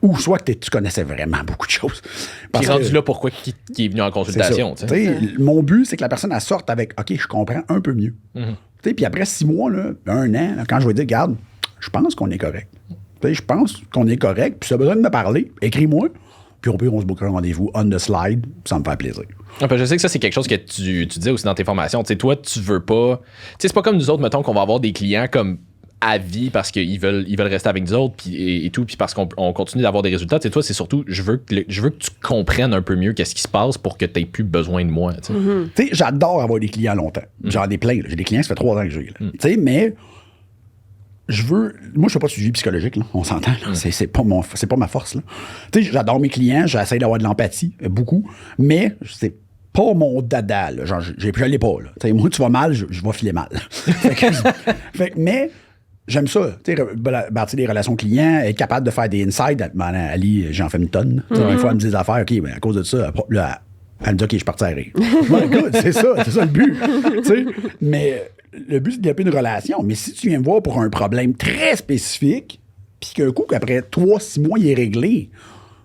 Ou soit que tu connaissais vraiment beaucoup de choses. Puis Parce rendu que- là, pourquoi qui est venu en c'est ça. consultation? tu sais. Tu sais, mon but, c'est que la personne elle sorte avec OK, je comprends un peu mieux. Tu sais, puis après 6 mois, là, 1 an, là, quand je vais dire, regarde, je pense qu'on est correct. Tu sais, je pense qu'on est correct, puis si tu as besoin de me parler, écris-moi, puis au pire, on se boucle un rendez-vous on the slide, puis ça me fait plaisir. Ah, ben, je sais que ça, c'est quelque chose que tu disais aussi dans tes formations. Tu sais, toi, tu veux pas. Tu sais, c'est pas comme nous autres, mettons, qu'on va avoir des clients comme à vie parce qu'ils veulent rester avec nous autres puis, et tout, puis parce qu'on continue d'avoir des résultats. Tu sais, toi, c'est surtout, je veux que tu comprennes un peu mieux qu'est-ce qui se passe pour que tu n'aies plus besoin de moi. Tu sais. Tu sais, j'adore avoir des clients longtemps. J'en ai plein. Là. J'ai des clients, ça fait 3 ans que j'ai. Tu sais, mais moi, je fais pas de suivi psychologique, là. On s'entend. Là. C'est pas ma force. Là. Tu sais, j'adore mes clients, j'essaie d'avoir de l'empathie, beaucoup, mais c'est pas mon dada. Là. Genre, je l'ai pas. Là. Tu sais, moi, tu vas mal, je vais filer mal. Mais j'aime ça. Tu sais, bâtir des relations clients, être capable de faire des insights. Ali, j'en fais une tonne. Tu sais, des fois, elle me dit des affaires, OK, ben, à cause de ça, là, elle me dit, OK, je suis parti à rire. Ouais, écoute, c'est ça le but. Tu sais, mais le but, c'est de développer une relation. Mais si tu viens me voir pour un problème très spécifique, puis qu'un coup, qu'après 3-6 mois, il est réglé,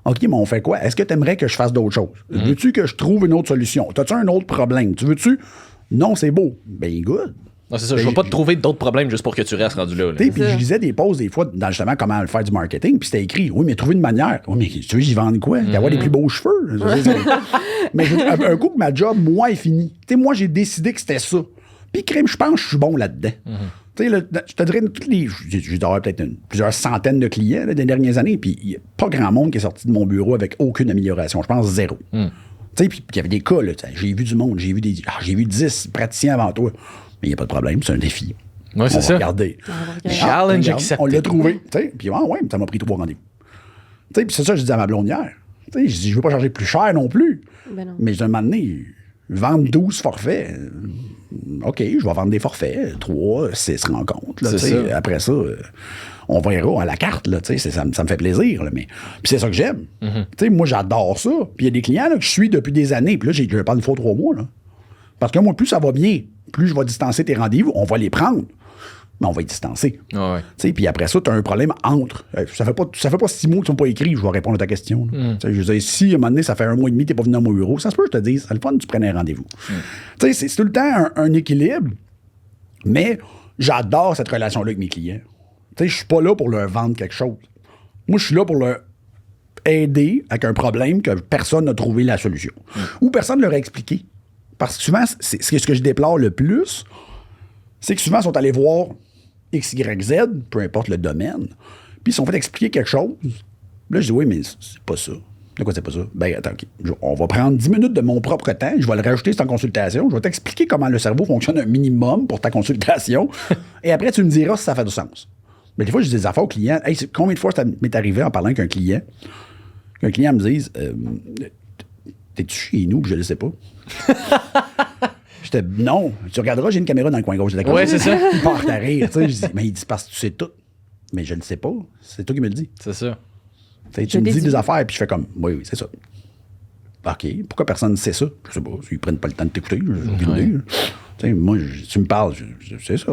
OK, mais on fait quoi? Est-ce que tu aimerais que je fasse d'autres choses? Veux-tu que je trouve une autre solution? T'as-tu un autre problème? Tu veux-tu? Non, c'est beau. Ben, good. Non, c'est ça. Je vais pas te trouver d'autres problèmes juste pour que tu restes rendu là. Puis je lisais des posts des fois dans justement comment faire du marketing, puis c'était écrit, oui, mais trouver une manière. Oui, mais tu veux, j'y vende quoi? D'avoir les plus beaux cheveux. Mais un coup que ma job, moi, est fini. Tu sais, moi, j'ai décidé que c'était ça. Puis, crème, je pense que je suis bon là-dedans. Tu sais, je te dirais, j'ai d'avoir peut-être plusieurs centaines de clients là, des dernières années, puis il n'y a pas grand monde qui est sorti de mon bureau avec aucune amélioration. Je pense 0. Tu sais, puis il y avait des cas, là, j'ai vu du monde, j'ai vu 10 praticiens avant toi. Mais il n'y a pas de problème, c'est un défi. Ouais, c'est On va ça. regarder. Challenge regarde, accepté. on l'a trouvé. T'sais. Puis ouais, ça m'a pris 3 rendez-vous. Puis c'est ça que je dis à ma blonde hier. Je dis, je veux pas charger plus cher non plus. Ben non. Mais je demande donné, vendre 12 forfaits. OK, je vais vendre des forfaits. 3, 6 rencontres. Là, C'est ça. Après ça, on verra à la carte. Là, ça me fait plaisir. Là, mais puis c'est ça que j'aime. Moi, j'adore ça. Puis il y a des clients là, que je suis depuis des années. Puis là, je vais pas une fois 3 mois. Là. Parce que moi, plus ça va bien, plus je vais distancer tes rendez-vous, on va les prendre, mais on va les distancer. Ah ouais. Puis après ça, tu as un problème entre. Ça fait pas 6 mois que tu n'as pas écrit, je vais répondre à ta question. Je veux dire, si à un moment donné, ça fait 1 mois et demi que tu n'es pas venu dans mon bureau, ça se peut que je te dise, c'est le fun, tu prennes un rendez-vous. C'est tout le temps un équilibre, mais j'adore cette relation-là avec mes clients. Je suis pas là pour leur vendre quelque chose. Moi, je suis là pour leur aider avec un problème que personne n'a trouvé la solution. Ou personne ne leur a expliqué. Parce que souvent, c'est ce que je déplore le plus, c'est que souvent, ils sont allés voir X, Y, Z, peu importe le domaine, puis ils sont fait expliquer quelque chose. Là, je dis, oui, mais c'est pas ça. De quoi c'est pas ça? Ben, attends, OK. On va prendre 10 minutes de mon propre temps, je vais le rajouter sur ta consultation, je vais t'expliquer comment le cerveau fonctionne un minimum pour ta consultation, et après, tu me diras si ça fait du sens. Mais des fois, je dis des affaires aux clients. Hey, combien de fois ça m'est arrivé en parlant avec un client, qu'un client me dise, t'es-tu chez nous? Je le sais pas. J'étais, non, tu regarderas, j'ai une caméra dans le coin gauche de la Ouais, c'est ça. Il part à rire, tu sais. Je dis, mais il dit, parce que tu sais tout. Mais je ne sais pas. C'est toi qui me le dis. C'est ça. Tu sais, tu me dis des affaires, puis je fais comme, oui, c'est ça. OK, pourquoi personne ne sait ça? Je sais pas, ils prennent pas le temps de t'écouter. J'ai aucune idée. Tu sais, moi, tu me parles, c'est ça.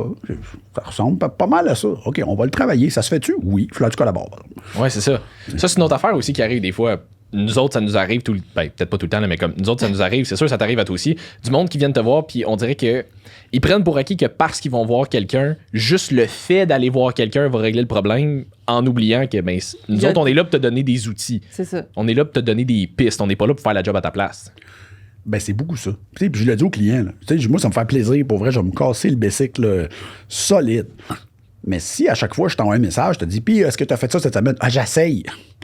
Ça ressemble pas mal à ça. OK, on va le travailler. Ça se fait-tu? Oui, il faut que tu collabores. Ouais, c'est ça. Ça, c'est une autre affaire aussi qui arrive des fois. Nous autres, ça nous arrive peut-être pas tout le temps, là, mais comme nous autres, ça nous arrive, c'est sûr, ça t'arrive à toi aussi. Du monde qui vient te voir, puis on dirait que ils prennent pour acquis que parce qu'ils vont voir quelqu'un, juste le fait d'aller voir quelqu'un va régler le problème en oubliant que ben, nous autres, on est là pour te donner des outils. C'est ça. On est là pour te donner des pistes. On n'est pas là pour faire la job à ta place. Ben, c'est beaucoup ça. Puis je le dis aux clients, là. Moi, ça me fait plaisir. Pour vrai, je vais me casser le bicycle solide. Mais si à chaque fois je t'envoie un message, je te dis, puis est-ce que tu as fait ça cette semaine? Ah, j'essaye.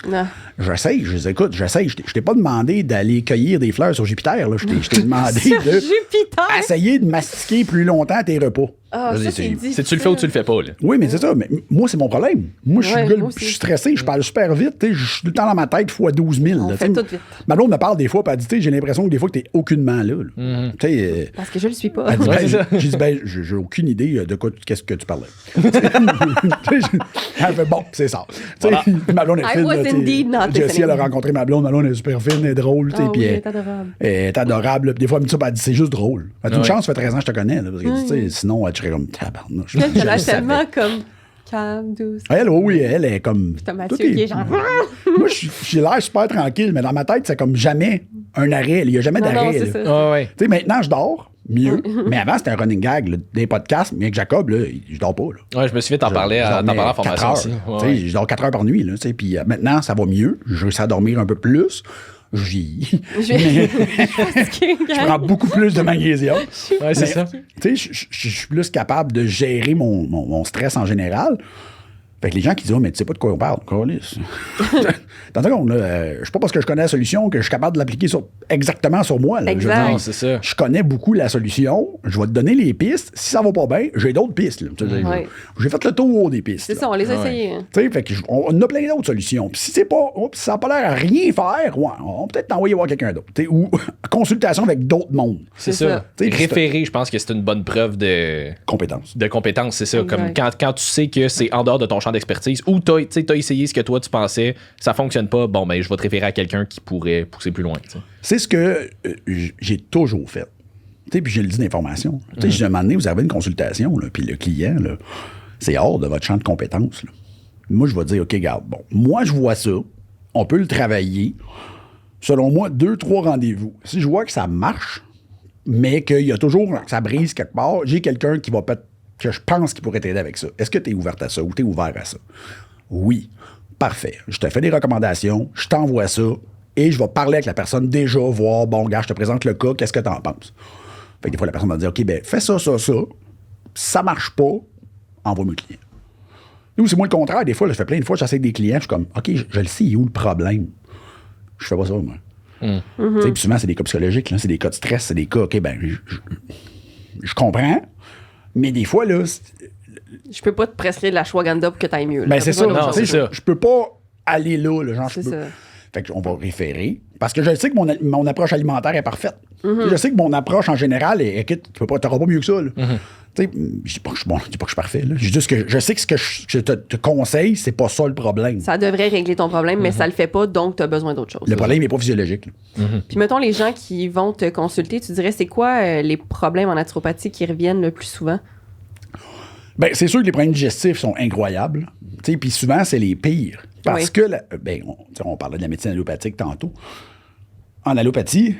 Non. J'essaye, je les écoute, j'essaye. Je t'ai pas demandé d'aller cueillir des fleurs sur Jupiter. Là. Je t'ai demandé Sur de Jupiter! essayer de mastiquer plus longtemps tes repas. Ah, Là, ça, c'est- c'est Tu le fais ou tu le fais pas, là. Oui, mais c'est ça. Mais moi, c'est mon problème. Moi, je suis Ouais, le gars, moi aussi. je suis stressé, je parle super vite. Tu sais, je suis tout le temps dans ma tête fois 12 000. On là, fait tu sais. tout vite. Ma blonde me parle des fois, puis elle dit, tu sais, j'ai l'impression que des fois, que t'es aucunement là. Tu sais, Parce que je le suis pas. elle dit, Ouais, ben, c'est ça. j'ai dit, ben, j'ai aucune idée de quoi, qu'est-ce que tu parlais. Tu sais, elle fait, bon, c'est ça. Tu sais, Voilà. ma blonde est I fine. was là, tu sais. indeed not Jessie, listening. elle a rencontré ma blonde est super fine, elle est drôle, tu sais, Ah puis oui, elle elle est adorable. elle est adorable. là, puis des fois, elle me dit ça, puis elle dit, c'est juste drôle. Elle dit, une Ouais. chance, ça fait 13 ans que je te connais, là, parce que, tu sais, sinon, tu serais comme, tabarnouche. Elle Je a le savais. tellement comme calme, douce. Elle, oui, elle est comme. T'as tout Mathieu est- qui est genre. Moi, j'ai l'air super tranquille, mais dans ma tête, c'est comme jamais un arrêt. Il n'y a jamais Non, non, d'arrêt. c'est là. ça. Ouais. Tu sais, maintenant, je dors mieux, mais avant, c'était un running gag. Là, des podcasts, mais avec Jacob, là, je dors pas. Là. Ouais, je me suis fait t'en parler Je à dormais en 4 formation heures. aussi. Tu Ouais, sais, ouais. je dors 4 heures par nuit. Là, tu sais, puis maintenant, ça va mieux. Je réussis à dormir un peu plus. Je prends beaucoup plus de magnésium. Ouais, c'est ça. Tu sais, je suis plus capable de gérer mon stress en général. Fait que les gens qui disent, oh, mais tu sais pas de quoi on parle, câlisse. Dans un compte, je sais pas parce que je connais la solution que je suis capable de l'appliquer exactement sur moi. Là. Je veux Exact. dire, Non, c'est ça. je connais beaucoup la solution. Je vais te donner les pistes. Si ça va pas bien, j'ai d'autres pistes. Là. Tu sais, Ouais. J'ai fait le tour des pistes. C'est là. ça, on les a Ouais. essayés. hein. Tu sais, fait que on a plein d'autres solutions. Puis si c'est pas, si ça n'a pas l'air à rien faire, ouais, on va peut-être t'envoyer voir quelqu'un d'autre. Tu sais, ou consultation avec d'autres mondes. C'est C'est ça. ça. Tu sais, Référer, je pense que c'est une bonne preuve de Compétence. compétence, c'est ça. Exact. Comme quand tu sais que c'est en dehors de ton champ d'expertise ou t'as essayé ce que toi tu pensais, ça fonctionne pas, bon, ben je vais te référer à quelqu'un qui pourrait pousser plus loin. tu sais. C'est ce que j'ai toujours fait. Tu sais, puis j'ai le dit d'information. Tu sais, j'ai demandé, vous avez une consultation, là, puis le client, là, c'est hors de votre champ de compétences. Là. Moi, je vais dire, OK, regarde, bon, moi, je vois ça, on peut le travailler. Selon moi, 2-3 rendez-vous. Si je vois que ça marche, mais qu'il y a toujours, que ça brise quelque part, j'ai quelqu'un qui va peut-être, que je pense qu'il pourrait t'aider avec ça. Est-ce que tu es ouverte à ça ou tu es ouvert à ça? Oui. Parfait. Je te fais des recommandations, je t'envoie ça et je vais parler avec la personne déjà, voir, bon, gars, je te présente le cas, qu'est-ce que tu en penses? Fait que des fois, la personne va dire, OK, ben, fais ça, ça, ça. Si ça marche pas, envoie-moi le client. Nous, c'est moi le contraire. Des fois, je fais plein de fois, j'essaie avec des clients, je suis comme, OK, je le sais, il est où le problème? Je fais pas ça, moi. Tu sais, puis souvent, c'est des cas psychologiques, là, c'est des cas de stress, c'est des cas, OK, ben, je comprends, mais des fois, là, Je peux pas te prescrire de la ashwagandha pour que t'ailles mieux. là. ben, T'as c'est ça. besoin d'autre non, Tu sais, chose. c'est ça. Je peux pas aller là, genre, je C'est peux. ça. Fait qu'on va référer. Parce que je sais que mon approche alimentaire est parfaite. Mm-hmm. Je sais que mon approche en général est, écoute, tu n'auras pas mieux que ça. Là. Mm-hmm. Tu sais, je dis pas que je suis bon, je dis pas que je suis parfait. Là. Je dis juste que je sais que ce que je te conseille, c'est pas ça le problème. Ça devrait régler ton problème, mais ça le fait pas, donc t'as besoin d'autre chose. Le problème n'est pas physiologique. là. Puis mettons, les gens qui vont te consulter, tu dirais, c'est quoi les problèmes en naturopathie qui reviennent le plus souvent? Ben, c'est sûr que les problèmes digestifs sont incroyables. Puis souvent, c'est les pires. Parce Oui. que, on parlait de la médecine allopathique tantôt. En allopathie,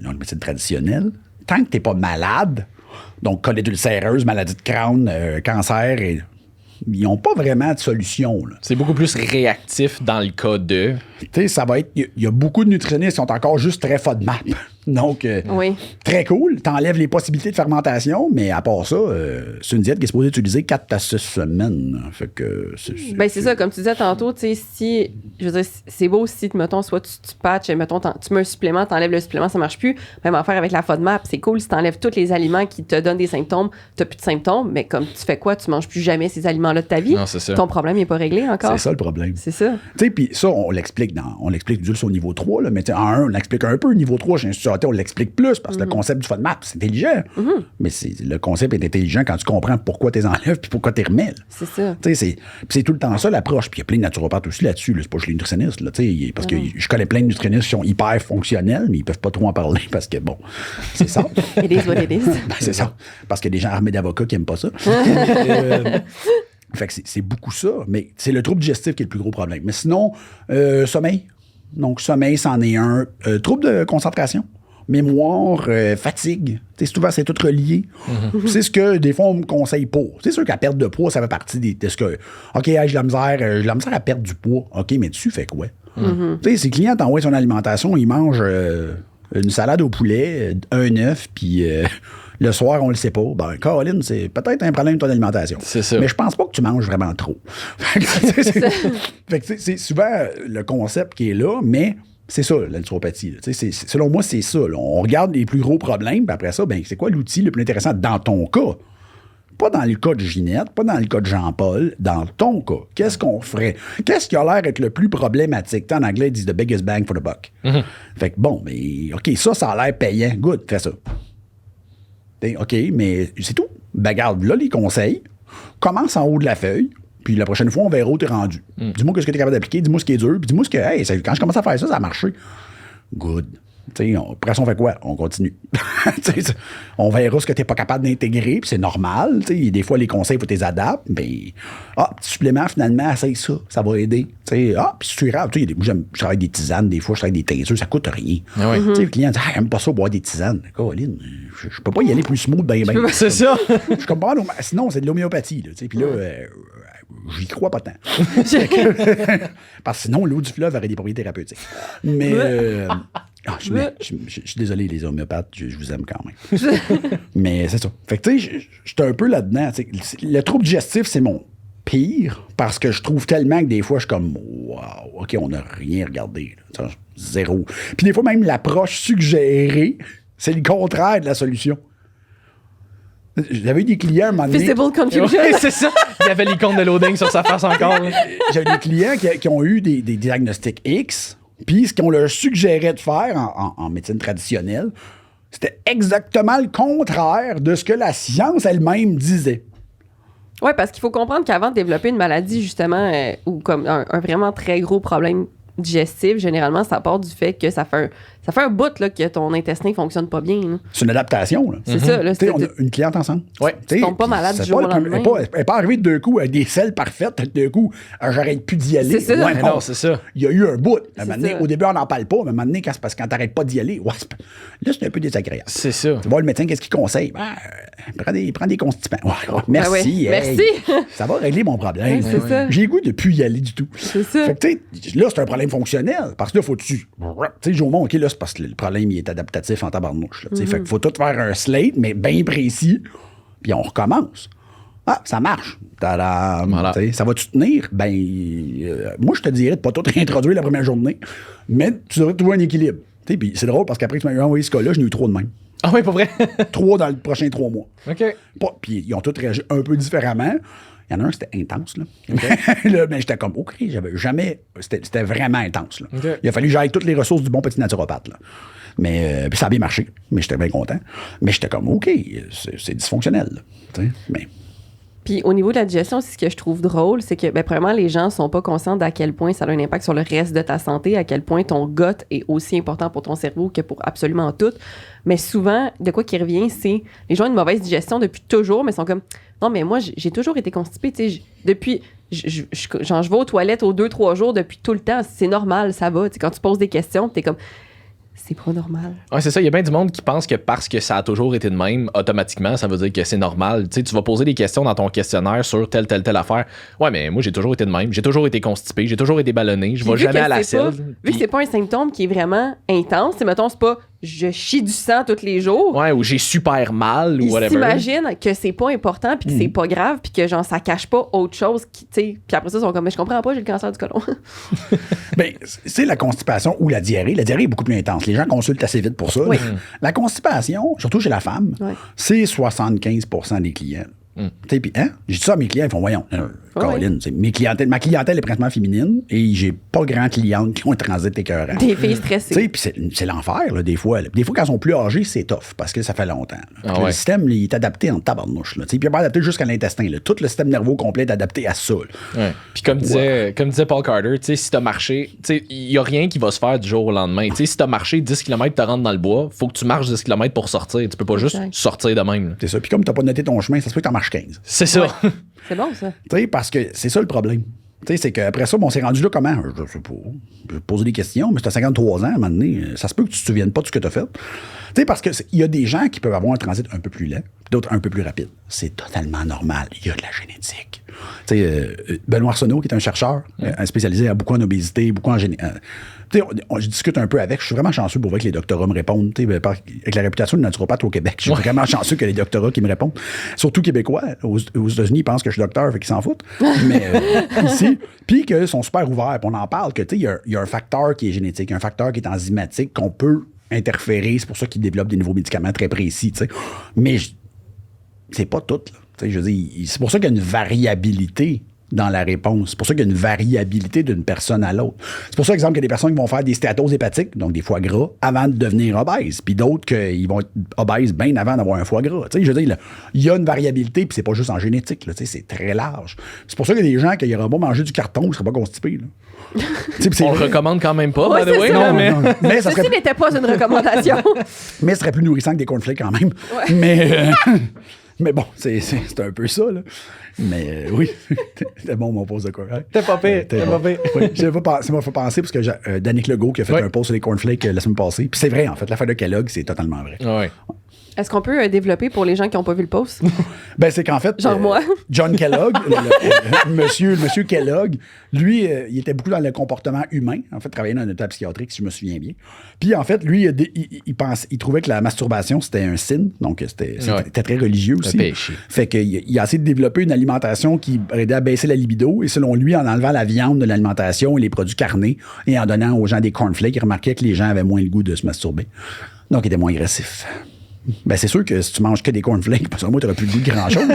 dans la médecine traditionnelle, tant que tu n'es pas malade, donc colite ulcéreuse, maladie de Crohn, cancer, ils n'ont pas vraiment de solution. Là. C'est beaucoup plus réactif dans le cas de. Tu sais, ça va être. Il y a beaucoup de nutritionnistes qui sont encore juste très FODMAP. Donc, Oui. très cool. T'enlèves les possibilités de fermentation, mais à part ça, c'est une diète qui est supposée utiliser 4 à 6 semaines. Fait que. Ben, c'est ça, comme tu disais tantôt, tu sais, si, je veux dire, c'est beau si, mettons, soit tu patches, mettons, tu mets un supplément, t'enlèves le supplément, ça marche plus. Même affaire avec la FODMAP, c'est cool si t'enlèves tous les aliments qui te donnent des symptômes, t'as plus de symptômes, mais comme tu fais quoi, tu manges plus jamais ces aliments-là de ta vie. Non, c'est ça. Ton problème n'est pas réglé encore. C'est ça le problème. C'est ça. Tu sais, puis ça, on l'explique juste au niveau 3, là, mais en 1, on l'explique un peu. Au niveau 3, chez Institut Santé, on l'explique plus parce que le concept du FODMAP, c'est intelligent. Mais le concept est intelligent quand tu comprends pourquoi tu les enlèves puis pourquoi tu les remets. Là. C'est ça. Tu sais, c'est tout le temps ça l'approche. Puis il y a plein de naturopathes aussi là-dessus. Là. C'est pas juste les nutritionnistes. Là, tu sais, parce que je connais plein de nutritionnistes qui sont hyper fonctionnels, mais ils peuvent pas trop en parler parce que, bon, c'est ça. It is what it is. Ben, c'est ça. Parce qu'il y a des gens armés d'avocats qui aiment pas ça. Fait que c'est beaucoup ça. Mais c'est le trouble digestif qui est le plus gros problème. Mais sinon, sommeil. Donc, sommeil, c'en est un. Trouble de concentration. Mémoire, fatigue. Tu sais, souvent, c'est tout relié. C'est ce que, des fois, on me conseille pas. C'est sûr que la perte de poids, ça fait partie de ce que... OK, hey, j'ai la misère à perdre du poids. OK, mais tu fais quoi? Tu sais, ces clients t'envoient son alimentation, ils mangent une salade au poulet, un œuf, puis le soir, on le sait pas. Ben, Caroline, c'est peut-être un problème de ton alimentation. C'est ça. Mais je pense pas que tu manges vraiment trop. Fait que c'est souvent le concept qui est là, mais... C'est ça, la naturopathie. Là. Selon moi, c'est ça. Là. On regarde les plus gros problèmes, puis après ça, ben, c'est quoi l'outil le plus intéressant dans ton cas? Pas dans le cas de Ginette, pas dans le cas de Jean-Paul, dans ton cas. Qu'est-ce qu'on ferait? Qu'est-ce qui a l'air d'être le plus problématique? En anglais, ils disent « the biggest bang for the buck ». Fait que bon, mais OK, ça a l'air payant. Good, fais ça. OK, mais c'est tout. Ben, regarde, là, les conseils. Commence en haut de la feuille. Puis la prochaine fois, on verra où t'es rendu. Dis-moi ce que t'es capable d'appliquer, dis-moi ce qui est dur, puis dis-moi ce que, hey, quand je commence à faire ça, ça a marché. Good. Après ça, on fait quoi? On continue. On verra ce que t'es pas capable d'intégrer, puis c'est normal. Des fois, les conseils, il faut les adapter, mais petit supplément, finalement, essaye ça, ça va aider. Puis si tu es grave, je travaille avec des tisanes, des fois, je travaille avec des teintures, ça coûte rien. Le client dit, j'aime pas ça, boire des tisanes. Caroline, je peux pas y aller plus smooth, ben. C'est ça. Je comprends, sinon, c'est de l'homéopathie. Puis là, j'y crois pas tant. Parce que sinon, l'eau du fleuve aurait des propriétés thérapeutiques. Mais je suis désolé, les homéopathes, je vous aime quand même. Mais c'est ça. Fait que tu sais, j'étais un peu là-dedans. Le trouble digestif, c'est mon pire parce que je trouve tellement que des fois, je suis comme, wow, OK, on n'a rien regardé. Là. Zéro. Puis des fois, même l'approche suggérée, c'est le contraire de la solution. J'avais eu des clients à un moment donné. Visible confusion. C'est ça. Il y avait l'icône de loading sur sa face encore. J'avais des clients qui ont eu des diagnostics X, puis ce qu'on leur suggérait de faire en médecine traditionnelle, c'était exactement le contraire de ce que la science elle-même disait. Oui, parce qu'il faut comprendre qu'avant de développer une maladie, justement, ou comme un vraiment très gros problème digestif, généralement, ça part du fait que ça fait un bout là, que ton intestin ne fonctionne pas bien. Là. C'est une adaptation. Là. C'est ça. Là, on a une cliente ensemble. Ouais. Tu tombes pas malade du jour au lendemain. Elle n'est pas arrivée de deux coups avec des selles parfaites. De deux coups, j'arrête plus d'y aller. C'est ça. Ouais, non, c'est ça. Il y a eu un bout. Ça. Au début, on n'en parle pas, mais maintenant, c'est parce que quand tu n'arrêtes pas d'y aller, là, c'est un peu désagréable. C'est ça. Tu vois, le médecin, qu'est-ce qu'il conseille? Prends des constipants. Merci. Merci. Ça va régler mon problème. C'est ça. J'ai le goût de ne plus y aller du tout. C'est ça. Fait que, là, c'est un problème fonctionnel. Parce que là, faut-tu. Tu sais, Jomon, OK, là, c'est parce que le problème, il est adaptatif en tabarnouche. Fait qu'il faut tout faire un slate, mais bien précis. Puis on recommence. Ah, ça marche. Tadam. Voilà. Ça va-tu tenir? Ben, moi, je te dirais de pas tout réintroduire la première journée, mais tu devrais trouver un équilibre. Puis c'est drôle parce qu'après que tu m'as envoyé ce cas-là, j'en ai eu 3 de même. Ah oui, pas vrai? 3 dans les prochains 3 mois. OK. Puis ils ont tous réagi un peu différemment. Il y en a un, c'était intense, là. Okay. Là, ben, j'étais comme, OK, j'avais jamais. C'était vraiment intense, là. Okay. Il a fallu que j'aille toutes les ressources du bon petit naturopathe, là. Mais puis ça a bien marché, mais j'étais bien content. Mais j'étais comme, OK, c'est dysfonctionnel, là. Mais. Puis au niveau de la digestion, ce que je trouve drôle, c'est que, premièrement, les gens sont pas conscients d'à quel point ça a un impact sur le reste de ta santé, à quel point ton gut est aussi important pour ton cerveau que pour absolument tout. Mais souvent, de quoi qui revient, c'est les gens ont une mauvaise digestion depuis toujours, mais sont comme, non, mais moi, j'ai toujours été constipée, tu sais, depuis, je vais aux toilettes aux 2-3 jours depuis tout le temps, c'est normal, ça va. Tu sais, quand tu poses des questions, t'es comme, c'est pas normal. Ouais, c'est ça. Il y a bien du monde qui pense que parce que ça a toujours été de même, automatiquement, ça veut dire que c'est normal. Tu sais, tu vas poser des questions dans ton questionnaire sur telle affaire. Ouais, mais moi, j'ai toujours été de même. J'ai toujours été constipé. J'ai toujours été ballonné. Je vais jamais à la selle. Vu que c'est pas un symptôme qui est vraiment intense, c'est, mettons, c'est pas je chie du sang tous les jours. Ouais, ou j'ai super mal ou whatever. Ils s'imaginent que c'est pas important puis que c'est pas grave puis que genre ça cache pas autre chose qui, tu sais. Puis après ça, ils sont comme, mais je comprends pas, j'ai le cancer du côlon. Bien, c'est la constipation ou la diarrhée. La diarrhée est beaucoup plus intense. Les gens consultent assez vite pour ça. Oui. La constipation, surtout chez la femme, c'est 75% des clients. Puis, j'ai dit ça à mes clients, ils font, voyons, Caroline, ma clientèle est principalement féminine et j'ai pas grand clientes qui ont un transit écœurant. Des filles stressées. Puis c'est l'enfer, là, des fois. Des fois, quand elles sont plus âgées, c'est tough parce que ça fait longtemps. Le système, il est adapté en tabarnouche. Puis il est pas adapté jusqu'à l'intestin. Là. Tout le système nerveux complet est adapté à ça. Puis comme disait Paul Carter, si t'as marché, il y a rien qui va se faire du jour au lendemain. T'sais, si t'as marché 10 km, tu rentres dans le bois, faut que tu marches 10 km pour sortir. Tu peux pas juste sortir de même. Là. C'est ça. Puis comme t'as pas noté ton chemin, ça se peut que t'en marches 15. C'est ça. Ouais. C'est bon, ça. Parce que c'est ça le problème. C'est qu'après ça, on s'est rendu là comment? Je sais pas. Je vais te poser des questions, mais si t'as 53 ans, à un moment donné, ça se peut que tu te souviennes pas de ce que t'as fait. Parce qu'il y a des gens qui peuvent avoir un transit un peu plus lent, d'autres un peu plus rapide. C'est totalement normal. Il y a de la génétique. Benoît Arsenault, qui est un chercheur spécialisé beaucoup en obésité, beaucoup en génétique. Je discute un peu avec. Je suis vraiment chanceux pour voir que les doctorats me répondent. Avec la réputation de naturopathe au Québec, je suis vraiment chanceux que les doctorats qui me répondent. Surtout québécois. Aux États-Unis, ils pensent que je suis docteur, fait qu'ils s'en foutent. Mais ici, puis qu'ils sont super ouverts. On en parle que il y a un facteur qui est génétique, un facteur qui est enzymatique qu'on peut interférer. C'est pour ça qu'ils développent des nouveaux médicaments très précis. Mais c'est pas tout. Là. Tu sais, je veux dire, c'est pour ça qu'il y a une variabilité dans la réponse. C'est pour ça qu'il y a une variabilité d'une personne à l'autre. C'est pour ça, exemple, qu'il y a des personnes qui vont faire des stéatoses hépatiques, donc des foie gras, avant de devenir obèses, puis d'autres qui vont être obèses bien avant d'avoir un foie gras. Tu sais, je veux dire, il y a une variabilité, puis c'est pas juste en génétique, là, tu sais, c'est très large. C'est pour ça qu'il y a des gens qui auraient beau manger du carton, ils ne seraient pas constipés. Là. On le recommande quand même pas, Ouais, by the way, ça. non, mais... ça Ceci serait, n'était pas une recommandation. mais ce serait plus nourrissant que des cornflakes quand même. Ouais. Mais bon, c'est un peu ça, là. Mais oui, c'était bon mon pause de quoi. Hein? T'es pas pire, t'es pas pire. Oui, ça m'a fait penser parce que Danick Legault qui a fait un post sur les cornflakes la semaine passée. Puis c'est vrai, en fait, l'affaire de Kellogg, c'est totalement vrai. Ouais. Est-ce qu'on peut développer pour les gens qui n'ont pas vu le post? Ben, c'est qu'en fait. Genre moi. John Kellogg, monsieur Kellogg, lui, il était beaucoup dans le comportement humain. En fait, travaillait dans un hôpital psychiatrique, si je me souviens bien. Puis, en fait, lui, il trouvait que la masturbation, c'était un signe. Donc, c'était très religieux aussi. Péché. Fait qu'il a essayé de développer une alimentation qui aidait à baisser la libido. Et selon lui, en enlevant la viande de l'alimentation et les produits carnés et en donnant aux gens des cornflakes, il remarquait que les gens avaient moins le goût de se masturber. Donc, il était moins agressif. Ben, c'est sûr que si tu manges que des cornflakes, parce que moi, tu n'auras plus le goût de grand-chose.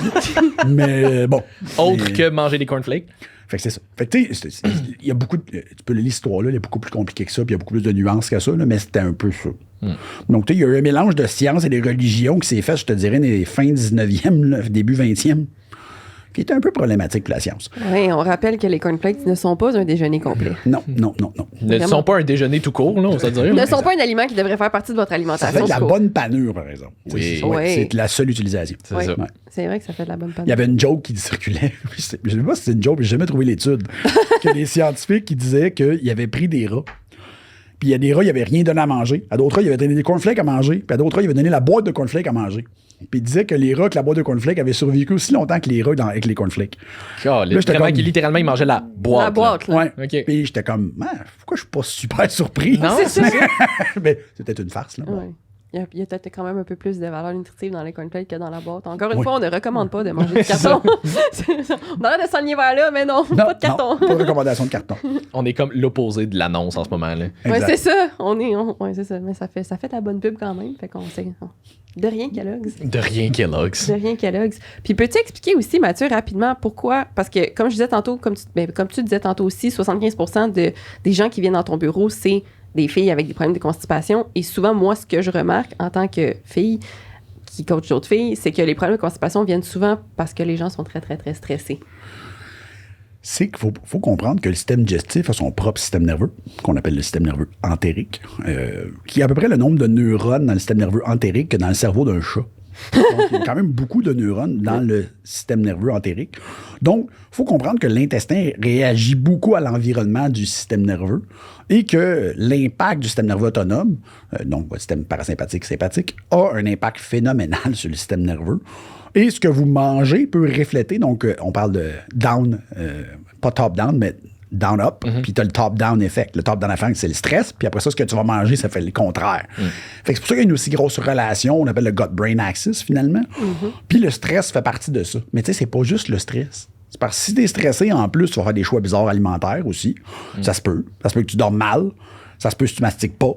Mais bon. Autre que manger des cornflakes. Fait que c'est ça. Fait que tu sais, il y a beaucoup de. Tu peux lire l'histoire, là, elle est beaucoup plus compliquée que ça, puis il y a beaucoup plus de nuances que ça, là, mais c'était un peu ça. Donc, tu sais, il y a eu un mélange de science et de religion qui s'est fait, je te dirais, dans les fins 19e, là, début 20e, qui était un peu problématique pour la science. Oui, on rappelle que les cornflakes ne sont pas un déjeuner complet. Non. Ne sont pas un déjeuner tout court, là, on va dire. Ne sont pas un aliment qui devrait faire partie de votre Ça alimentation. fait de la tout bonne panure, par exemple. Oui. C'est la seule utilisation. Oui. ça. Ouais. C'est vrai que ça fait de la bonne panure. Il y avait une joke qui circulait. Je sais pas si c'est une joke, mais j'ai jamais trouvé l'étude. Que les scientifiques qui disaient qu'ils avaient pris des rats. Puis il y a des rats, il n'y avait rien donné à manger. À d'autres rats, il avait donné des cornflakes à manger. Puis à d'autres rats, il avait donné la boîte de cornflakes à manger. Puis il disait que les rats, que la boîte de cornflakes avait survécu aussi longtemps que les rats avec les cornflakes. Littéralement, il mangeait la boîte. La boîte, là. Ouais. OK. Puis j'étais comme, pourquoi je suis pas super surpris? Non, C'est ça. Mais c'était une farce, là. Ouais. Il y a peut-être quand même un peu plus de valeur nutritive dans les cornflakes que dans la boîte. Encore une fois, on ne recommande pas de manger du carton. On a l'air de s'enligner vers là, mais non, pas de carton. Non, pas de recommandation de carton. On est comme l'opposé de l'annonce en ce moment, là. Oui, Exact. c'est ça. Ouais, c'est ça. Mais ça fait de la bonne pub quand même. Fait qu'on sait. De rien, Kellogg's. De rien, Kellogg's. De rien, Kellogg's. Puis peux-tu expliquer aussi, Mathieu, rapidement, pourquoi? Parce que, comme je disais tantôt, comme tu disais tantôt aussi, 75% des gens qui viennent dans ton bureau, c'est des filles avec des problèmes de constipation. Et souvent, moi, ce que je remarque en tant que fille qui coach d'autres filles, c'est que les problèmes de constipation viennent souvent parce que les gens sont très, très, très stressés. C'est qu'il faut comprendre que le système digestif a son propre système nerveux, qu'on appelle le système nerveux entérique, qui a à peu près le nombre de neurones dans le système nerveux entérique que dans le cerveau d'un chat. Donc, il y a quand même beaucoup de neurones dans le système nerveux entérique. Donc, il faut comprendre que l'intestin réagit beaucoup à l'environnement du système nerveux et que l'impact du système nerveux autonome, donc votre système parasympathique, sympathique, a un impact phénoménal sur le système nerveux. Et ce que vous mangez peut refléter, donc on parle de down, pas top-down, mais down-up, puis tu as le top-down effect. Le top-down effect, c'est le stress, puis après ça, ce que tu vas manger, ça fait le contraire. Fait que c'est pour ça qu'il y a une aussi grosse relation, on appelle le gut-brain axis, finalement. Puis le stress fait partie de ça. Mais tu sais, c'est pas juste le stress. C'est parce que si t'es stressé, en plus, tu vas faire des choix bizarres alimentaires aussi. Ça se peut. Ça se peut que tu dormes mal. Ça se peut que tu mastiques pas.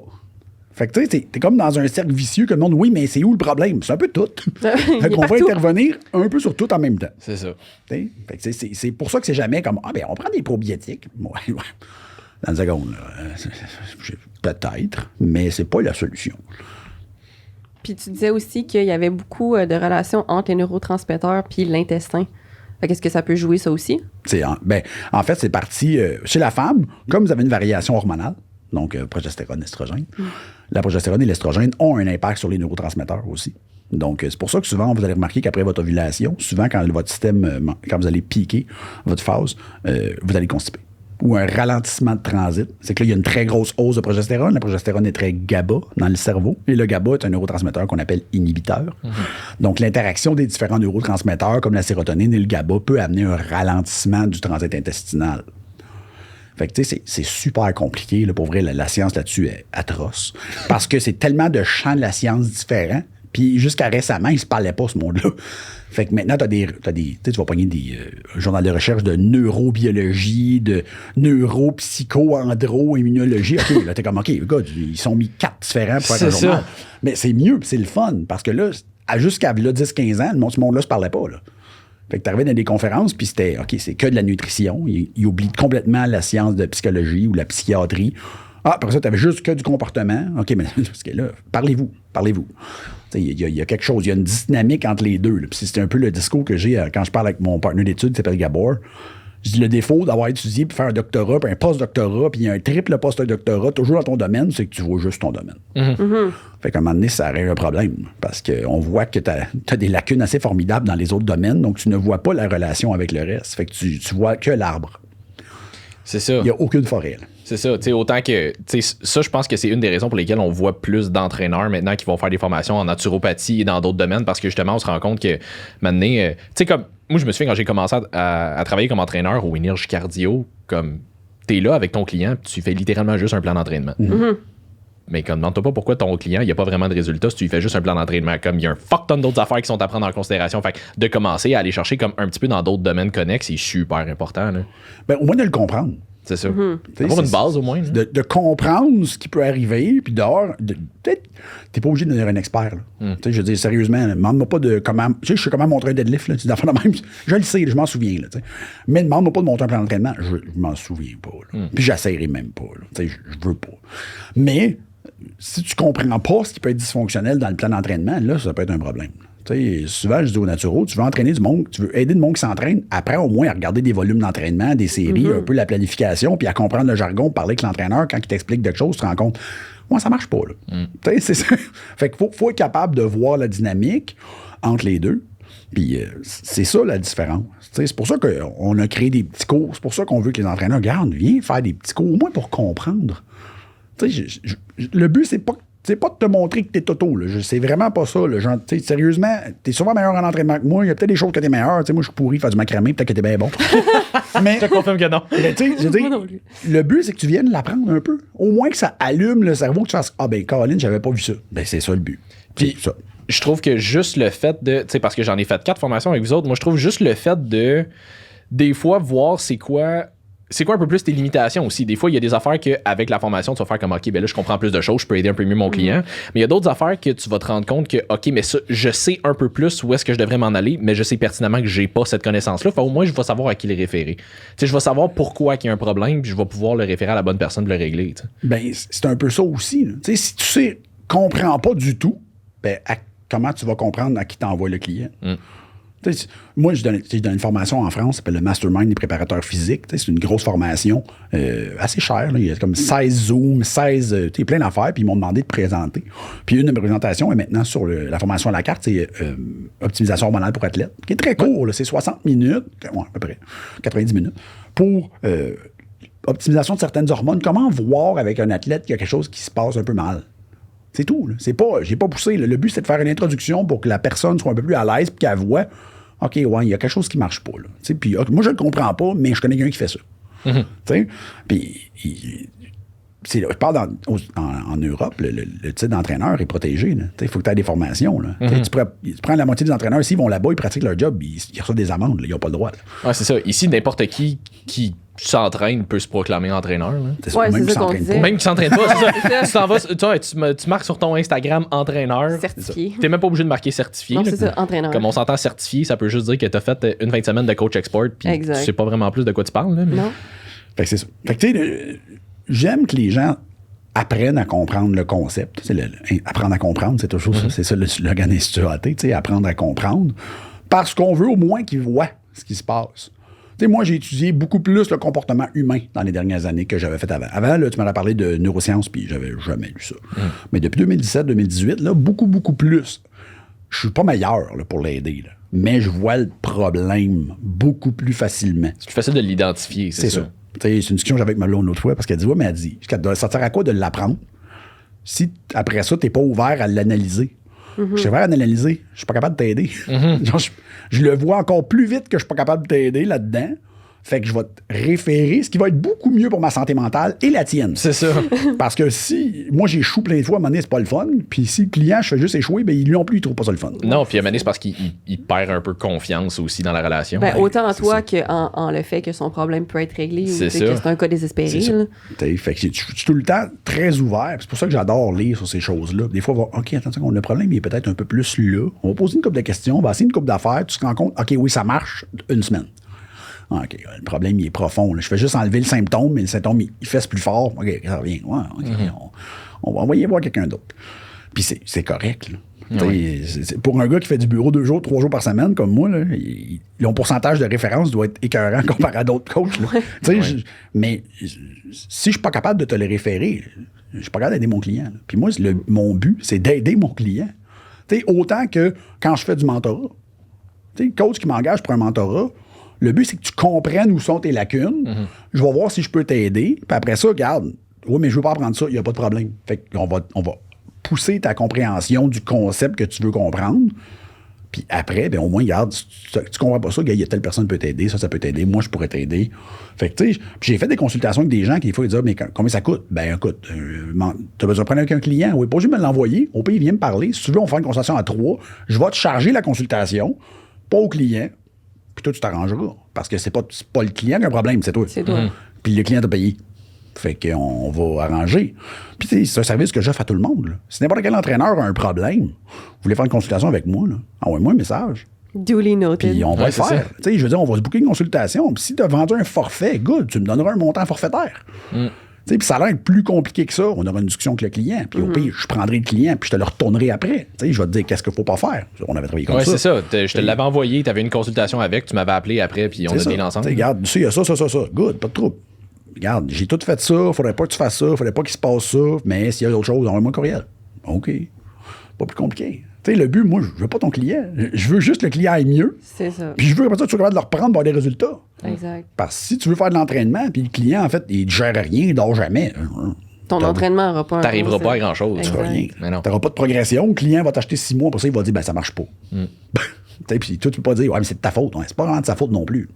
Fait que tu sais, t'es comme dans un cercle vicieux que le monde, oui, mais c'est où le problème? C'est un peu tout. Fait qu'on va intervenir un peu sur tout en même temps. C'est ça. Fait que c'est pour ça que c'est jamais comme, on prend des probiotiques. Ouais. Dans une seconde, là, peut-être, mais c'est pas la solution. Puis tu disais aussi qu'il y avait beaucoup de relations entre les neurotransmetteurs puis l'intestin. Qu'est-ce que ça peut jouer, ça aussi? En fait, c'est parti chez la femme, comme vous avez une variation hormonale, donc progestérone, estrogène, la progestérone et l'estrogène ont un impact sur les neurotransmetteurs aussi. Donc, c'est pour ça que souvent, vous allez remarquer qu'après votre ovulation, souvent, quand votre système, quand vous allez piquer votre phase, vous allez constiper. Ou un ralentissement de transit. C'est que là, il y a une très grosse hausse de progestérone. La progestérone est très GABA dans le cerveau. Et le GABA est un neurotransmetteur qu'on appelle inhibiteur. Donc, l'interaction des différents neurotransmetteurs, comme la sérotonine et le GABA, peut amener un ralentissement du transit intestinal. Fait que, tu sais, c'est super compliqué. Là, pour vrai, la science là-dessus est atroce. Parce que c'est tellement de champs de la science différents. Puis jusqu'à récemment, ils ne se parlaient pas, ce monde-là. Fait que maintenant, tu vas pogner des journaux de recherche de neurobiologie, de neuropsycho-andro-immunologie. OK, là, t'es comme, OK, les gars, ils sont mis 4 différents pour faire un journal. Mais c'est mieux, puis c'est le fun. Parce que là, jusqu'à 10-15 ans, ce monde-là se parlait pas, là. Fait que t'arrivais dans des conférences, puis c'était, OK, c'est que de la nutrition. Ils oublient complètement la science de psychologie ou la psychiatrie. Ah, après ça, t'avais juste que du comportement. OK, mais parce que là, parlez-vous. Il y a quelque chose, il y a une dynamique entre les deux. Là. Puis c'est un peu le discours que j'ai quand je parle avec mon partenaire d'études qui s'appelle Gabor. Je dis le défaut d'avoir étudié puis faire un doctorat, puis un post-doctorat, puis un triple post-doctorat, toujours dans ton domaine, c'est que tu vois juste ton domaine. Fait qu'à un moment donné, ça règle un problème. Parce qu'on voit que tu as des lacunes assez formidables dans les autres domaines, donc tu ne vois pas la relation avec le reste. Fait que tu vois que l'arbre. C'est ça. Il n'y a aucune forêt. Là. C'est ça. Autant que. Ça, je pense que c'est une des raisons pour lesquelles on voit plus d'entraîneurs maintenant qui vont faire des formations en naturopathie et dans d'autres domaines parce que justement, on se rend compte que maintenant, tu sais, comme. Moi, je me souviens quand j'ai commencé à travailler comme entraîneur au Energy Cardio, comme. T'es là avec ton client, puis tu fais littéralement juste un plan d'entraînement. Mais comme, demande-toi pas pourquoi ton client, il n'y a pas vraiment de résultats si tu lui fais juste un plan d'entraînement. Comme, il y a un fuck ton d'autres affaires qui sont à prendre en considération. Fait que de commencer à aller chercher comme un petit peu dans d'autres domaines connexes, c'est super important. Là. Ben, au moins de le comprendre. C'est ça. Avoir une base au moins. De comprendre ce qui peut arriver, puis dehors, peut-être, t'es pas obligé de devenir un expert. Je veux dire, sérieusement, demande-moi pas de comment. Je sais comment montrer un deadlift, là, même. Je le sais, je m'en souviens. Là, mais demande-moi pas de monter un plan d'entraînement, je m'en souviens pas. Puis j'essaierai même pas. Je veux pas. Mais si tu comprends pas ce qui peut être dysfonctionnel dans le plan d'entraînement, là, ça peut être un problème. T'sais, souvent, je dis aux naturaux, tu veux entraîner du monde, tu veux aider le monde qui s'entraîne, apprends au moins à regarder des volumes d'entraînement, des séries, un peu la planification, puis à comprendre le jargon, parler avec l'entraîneur, quand il t'explique quelque chose, tu te rends compte, moi, ça marche pas. Là. C'est ça. Fait qu'il faut être capable de voir la dynamique entre les deux. Puis c'est ça la différence. C'est pour ça qu'on a créé des petits cours, c'est pour ça qu'on veut que les entraîneurs, regarde, viens faire des petits cours, au moins pour comprendre. Le but, c'est pas de te montrer que t'es toto. C'est vraiment pas ça. Là. Genre, sérieusement, t'es souvent meilleur en entraînement que moi. Il y a peut-être des choses que t'es meilleur. Moi, je suis pourri faire du macramé. Peut-être que t'es bien bon. Mais, je te confirme que non. Mais, je veux dire, le but, c'est que tu viennes l'apprendre un peu. Au moins que ça allume le cerveau, que tu fasses « Ah ben, Caroline, j'avais pas vu ça. » Ben, c'est ça le but. Puis, ça. Je trouve que juste le fait de... Tu sais, parce que j'en ai fait 4 formations avec vous autres, moi, je trouve juste le fait de, des fois, voir c'est quoi un peu plus tes limitations aussi. Des fois, il y a des affaires qu'avec la formation, tu vas faire comme, OK, ben là, je comprends plus de choses, je peux aider un peu mieux mon client. Mais il y a d'autres affaires que tu vas te rendre compte que, OK, mais ça, je sais un peu plus où est-ce que je devrais m'en aller, mais je sais pertinemment que j'ai pas cette connaissance-là. Enfin, au moins, je vais savoir à qui le référer. Tu sais, je vais savoir pourquoi il y a un problème, puis je vais pouvoir le référer à la bonne personne pour le régler. T'sais. Ben, c'est un peu ça aussi. Tu sais, si tu sais, comprends pas du tout, ben, comment tu vas comprendre à qui t'envoie le client? Moi, je donne une formation en France, ça s'appelle le Mastermind des préparateurs physiques. C'est une grosse formation assez chère. Là. Il y a comme 16 Zooms, 16 plein d'affaires, puis ils m'ont demandé de présenter. Puis une de mes présentations est maintenant sur la formation à la carte, c'est optimisation hormonale pour athlètes, qui est très court. Là, c'est 60 minutes, à peu près 90 minutes, pour optimisation de certaines hormones. Comment voir avec un athlète qu'il y a quelque chose qui se passe un peu mal? C'est tout. Là. J'ai pas poussé. Là. Le but, c'est de faire une introduction pour que la personne soit un peu plus à l'aise et qu'elle voit OK, ouais, il y a quelque chose qui marche pas. Puis moi, je le comprends pas, mais je connais quelqu'un qui fait ça. Puis je parle en Europe, le titre d'entraîneur est protégé. Il faut que tu aies des formations. Là. Tu prends la moitié des entraîneurs, s'ils vont là-bas, ils pratiquent leur job, ils reçoivent des amendes. Là, ils n'ont pas le droit. Ouais, c'est ça. Ici, n'importe qui s'entraîne peut se proclamer entraîneur. Là. C'est ça, même qui s'entraîne pas. Même qui s'entraîne pas, c'est ça. Tu marques sur ton Instagram entraîneur. Certifié. T'es même pas obligé de marquer certifié. Non, c'est ça, entraîneur. Comme on s'entend certifié, ça peut juste dire que t'as fait une fin de semaine de coach export puis tu sais pas vraiment plus de quoi tu parles. Là, mais... Non. Fait que c'est ça. Fait que tu sais, j'aime que les gens apprennent à comprendre le concept. Apprendre à comprendre, c'est toujours ça. C'est ça le slogan instituté, tu sais, apprendre à comprendre. Parce qu'on veut au moins qu'ils voient ce qui se passe. Tu sais, moi, j'ai étudié beaucoup plus le comportement humain dans les dernières années que j'avais fait avant. Avant, là, tu m'avais parlé de neurosciences, puis j'avais jamais lu ça. Mais depuis 2017-2018, là, beaucoup, beaucoup plus. Je suis pas meilleur là, pour l'aider, là. Mais je vois le problème beaucoup plus facilement. C'est plus facile de l'identifier, c'est ça. C'est une discussion que j'avais avec ma blonde l'autre fois, parce qu'elle dit, ouais, mais elle dit, ça sert à quoi de l'apprendre si après ça, t'es pas ouvert à l'analyser? Je suis ouvert à l'analyser, je suis pas capable de t'aider. Genre, je le vois encore plus vite que je suis pas capable de t'aider là-dedans. Fait que je vais te référer, ce qui va être beaucoup mieux pour ma santé mentale et la tienne. C'est ça. Parce que si moi j'échoue plein de fois, à un moment donné, c'est pas le fun. Puis si le client, je fais juste échouer, ben, lui non plus, il trouve pas ça le fun. Non, puis à un moment donné, c'est parce qu'il perd un peu confiance aussi dans la relation. Ben, autant en c'est toi ça. qu'en le fait que son problème peut être réglé ou C'est tu sais, ça. que c'est un cas désespéré. C'est ça. là. Fait que je suis tout le temps très ouvert. C'est pour ça que j'adore lire sur ces choses-là. Des fois, on va, OK, attention, le problème il est peut-être un peu plus là. On va poser une couple de questions, on va essayer une couple d'affaires, tu te rends compte, OK, oui, ça marche une semaine. OK, le problème, il est profond. Là. Je fais juste enlever le symptôme, mais le symptôme, il fesse plus fort. OK, ça revient. Ouais, OK, on va envoyer voir quelqu'un d'autre. Puis c'est correct. Là. Pour un gars qui fait du bureau 2 jours, 3 jours par semaine, comme moi, là, mon pourcentage de référence doit être écœurant comparé à d'autres coachs. Là. Mais si je suis pas capable de te le référer, je suis pas capable d'aider mon client. Là. Puis moi, mon but, c'est d'aider mon client. Autant que quand je fais du mentorat. Le coach qui m'engage pour un mentorat, le but, c'est que tu comprennes où sont tes lacunes. Je vais voir si je peux t'aider. Puis après ça, regarde, oui, mais je veux pas apprendre ça, il n'y a pas de problème. Fait qu'on va pousser ta compréhension du concept que tu veux comprendre. Puis après, ben, au moins, regarde, si tu comprends pas ça, il y a telle personne qui peut t'aider, ça peut t'aider, moi, je pourrais t'aider. Fait que, tu sais, j'ai fait des consultations avec des gens qui, des fois, ils disent, mais combien ça coûte? Ben, écoute, tu as besoin de prendre avec un client. Oui, pas juste me l'envoyer. Au pire, il vient me parler. Si tu veux, on fait une consultation à 3. Je vais te charger la consultation, pas au client. Puis toi, tu t'arrangeras. Parce que c'est pas le client qui a un problème, c'est toi. C'est toi. Puis le client t'a payé. Fait qu'on va arranger. Puis c'est un service que j'offre à tout le monde. Là. Si n'importe quel entraîneur a un problème, vous voulez faire une consultation avec moi, là, envoyez-moi un message. Duly noted. Puis on va le c'est faire. Tu sais, je veux dire, on va se booker une consultation. Puis si tu as vendu un forfait, good, tu me donneras un montant forfaitaire. Puis ça a l'air plus compliqué que ça. On aura une discussion avec le client. Puis au pire, je prendrai le client puis je te le retournerai après. Je vais te dire qu'est-ce qu'il ne faut pas faire. On avait travaillé comme ça. Oui, c'est ça. Je te l'avais envoyé, tu avais une consultation avec, tu m'avais appelé après, puis on a dealé ensemble. Regarde, il y a ça. Good, pas de trouble. Regarde, j'ai tout fait ça, faudrait pas que tu fasses ça, faudrait pas qu'il se passe ça, mais s'il y a d'autres choses, envoie-moi un courriel. OK. Pas plus compliqué. Tu sais, le but, moi, je veux pas ton client. Je veux juste que le client aille mieux. C'est ça. Puis je veux, après ça, tu sois capable de le reprendre pour avoir des résultats. Exact. Parce que si tu veux faire de l'entraînement, puis le client, en fait, il ne gère rien, il dort jamais. Ton entraînement n'aura pas un T'arriveras gros, pas à grand-chose. Tu feras rien. Mais non. Tu n'auras pas de progression. Le client va t'acheter 6 mois, pour ça, il va dire, ben ça marche pas. Puis toi, tu peux pas dire, ouais, mais c'est de ta faute. Ouais, c'est pas vraiment de sa faute non plus.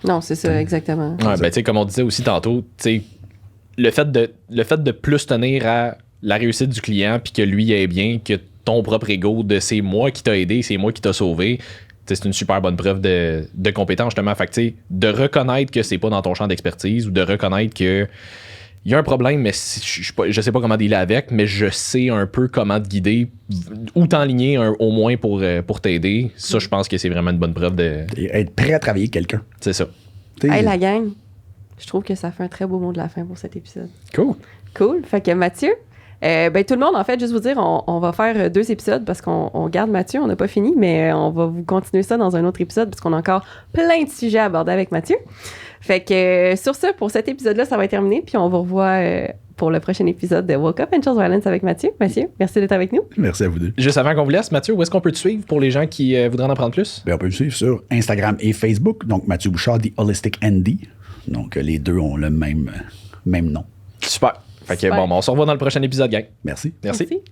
Non, c'est ça, exactement. Ouais, ben, tu sais, comme on disait aussi tantôt, tu sais, le fait de plus tenir à la réussite du client puis que lui aille bien que ton propre ego de c'est moi qui t'a aidé, c'est moi qui t'a sauvé, c'est une super bonne preuve de compétence, justement. Fait que, tu sais, de reconnaître que c'est pas dans ton champ d'expertise ou de reconnaître que il y a un problème, mais je sais pas comment dealer avec, mais je sais un peu comment te guider ou t'enligner au moins pour t'aider. Ça, je pense que c'est vraiment une bonne preuve de... Et être prêt à travailler avec quelqu'un. C'est ça. Tu sais, Hey, la gang, je trouve que ça fait un très beau mot de la fin pour cet épisode. Cool. Cool. Fait que Mathieu, ben, tout le monde, en fait, juste vous dire, on va faire 2 épisodes parce qu'on garde Mathieu, on n'a pas fini, mais on va vous continuer ça dans un autre épisode parce qu'on a encore plein de sujets à aborder avec Mathieu. Fait que sur ce, pour cet épisode-là, ça va être terminé, puis on vous revoit pour le prochain épisode de Woke Up and Chose Violence avec Mathieu. Mathieu, merci d'être avec nous. Merci à vous deux. Juste avant qu'on vous laisse, Mathieu, où est-ce qu'on peut te suivre pour les gens qui voudraient en apprendre plus? Ben, on peut me suivre sur Instagram et Facebook. Donc, Mathieu Bouchard, The Holistic ND. Donc, les deux ont le même nom. Super. Fait que Super. bon, on se revoit dans le prochain épisode, gang. Merci. Merci. Merci.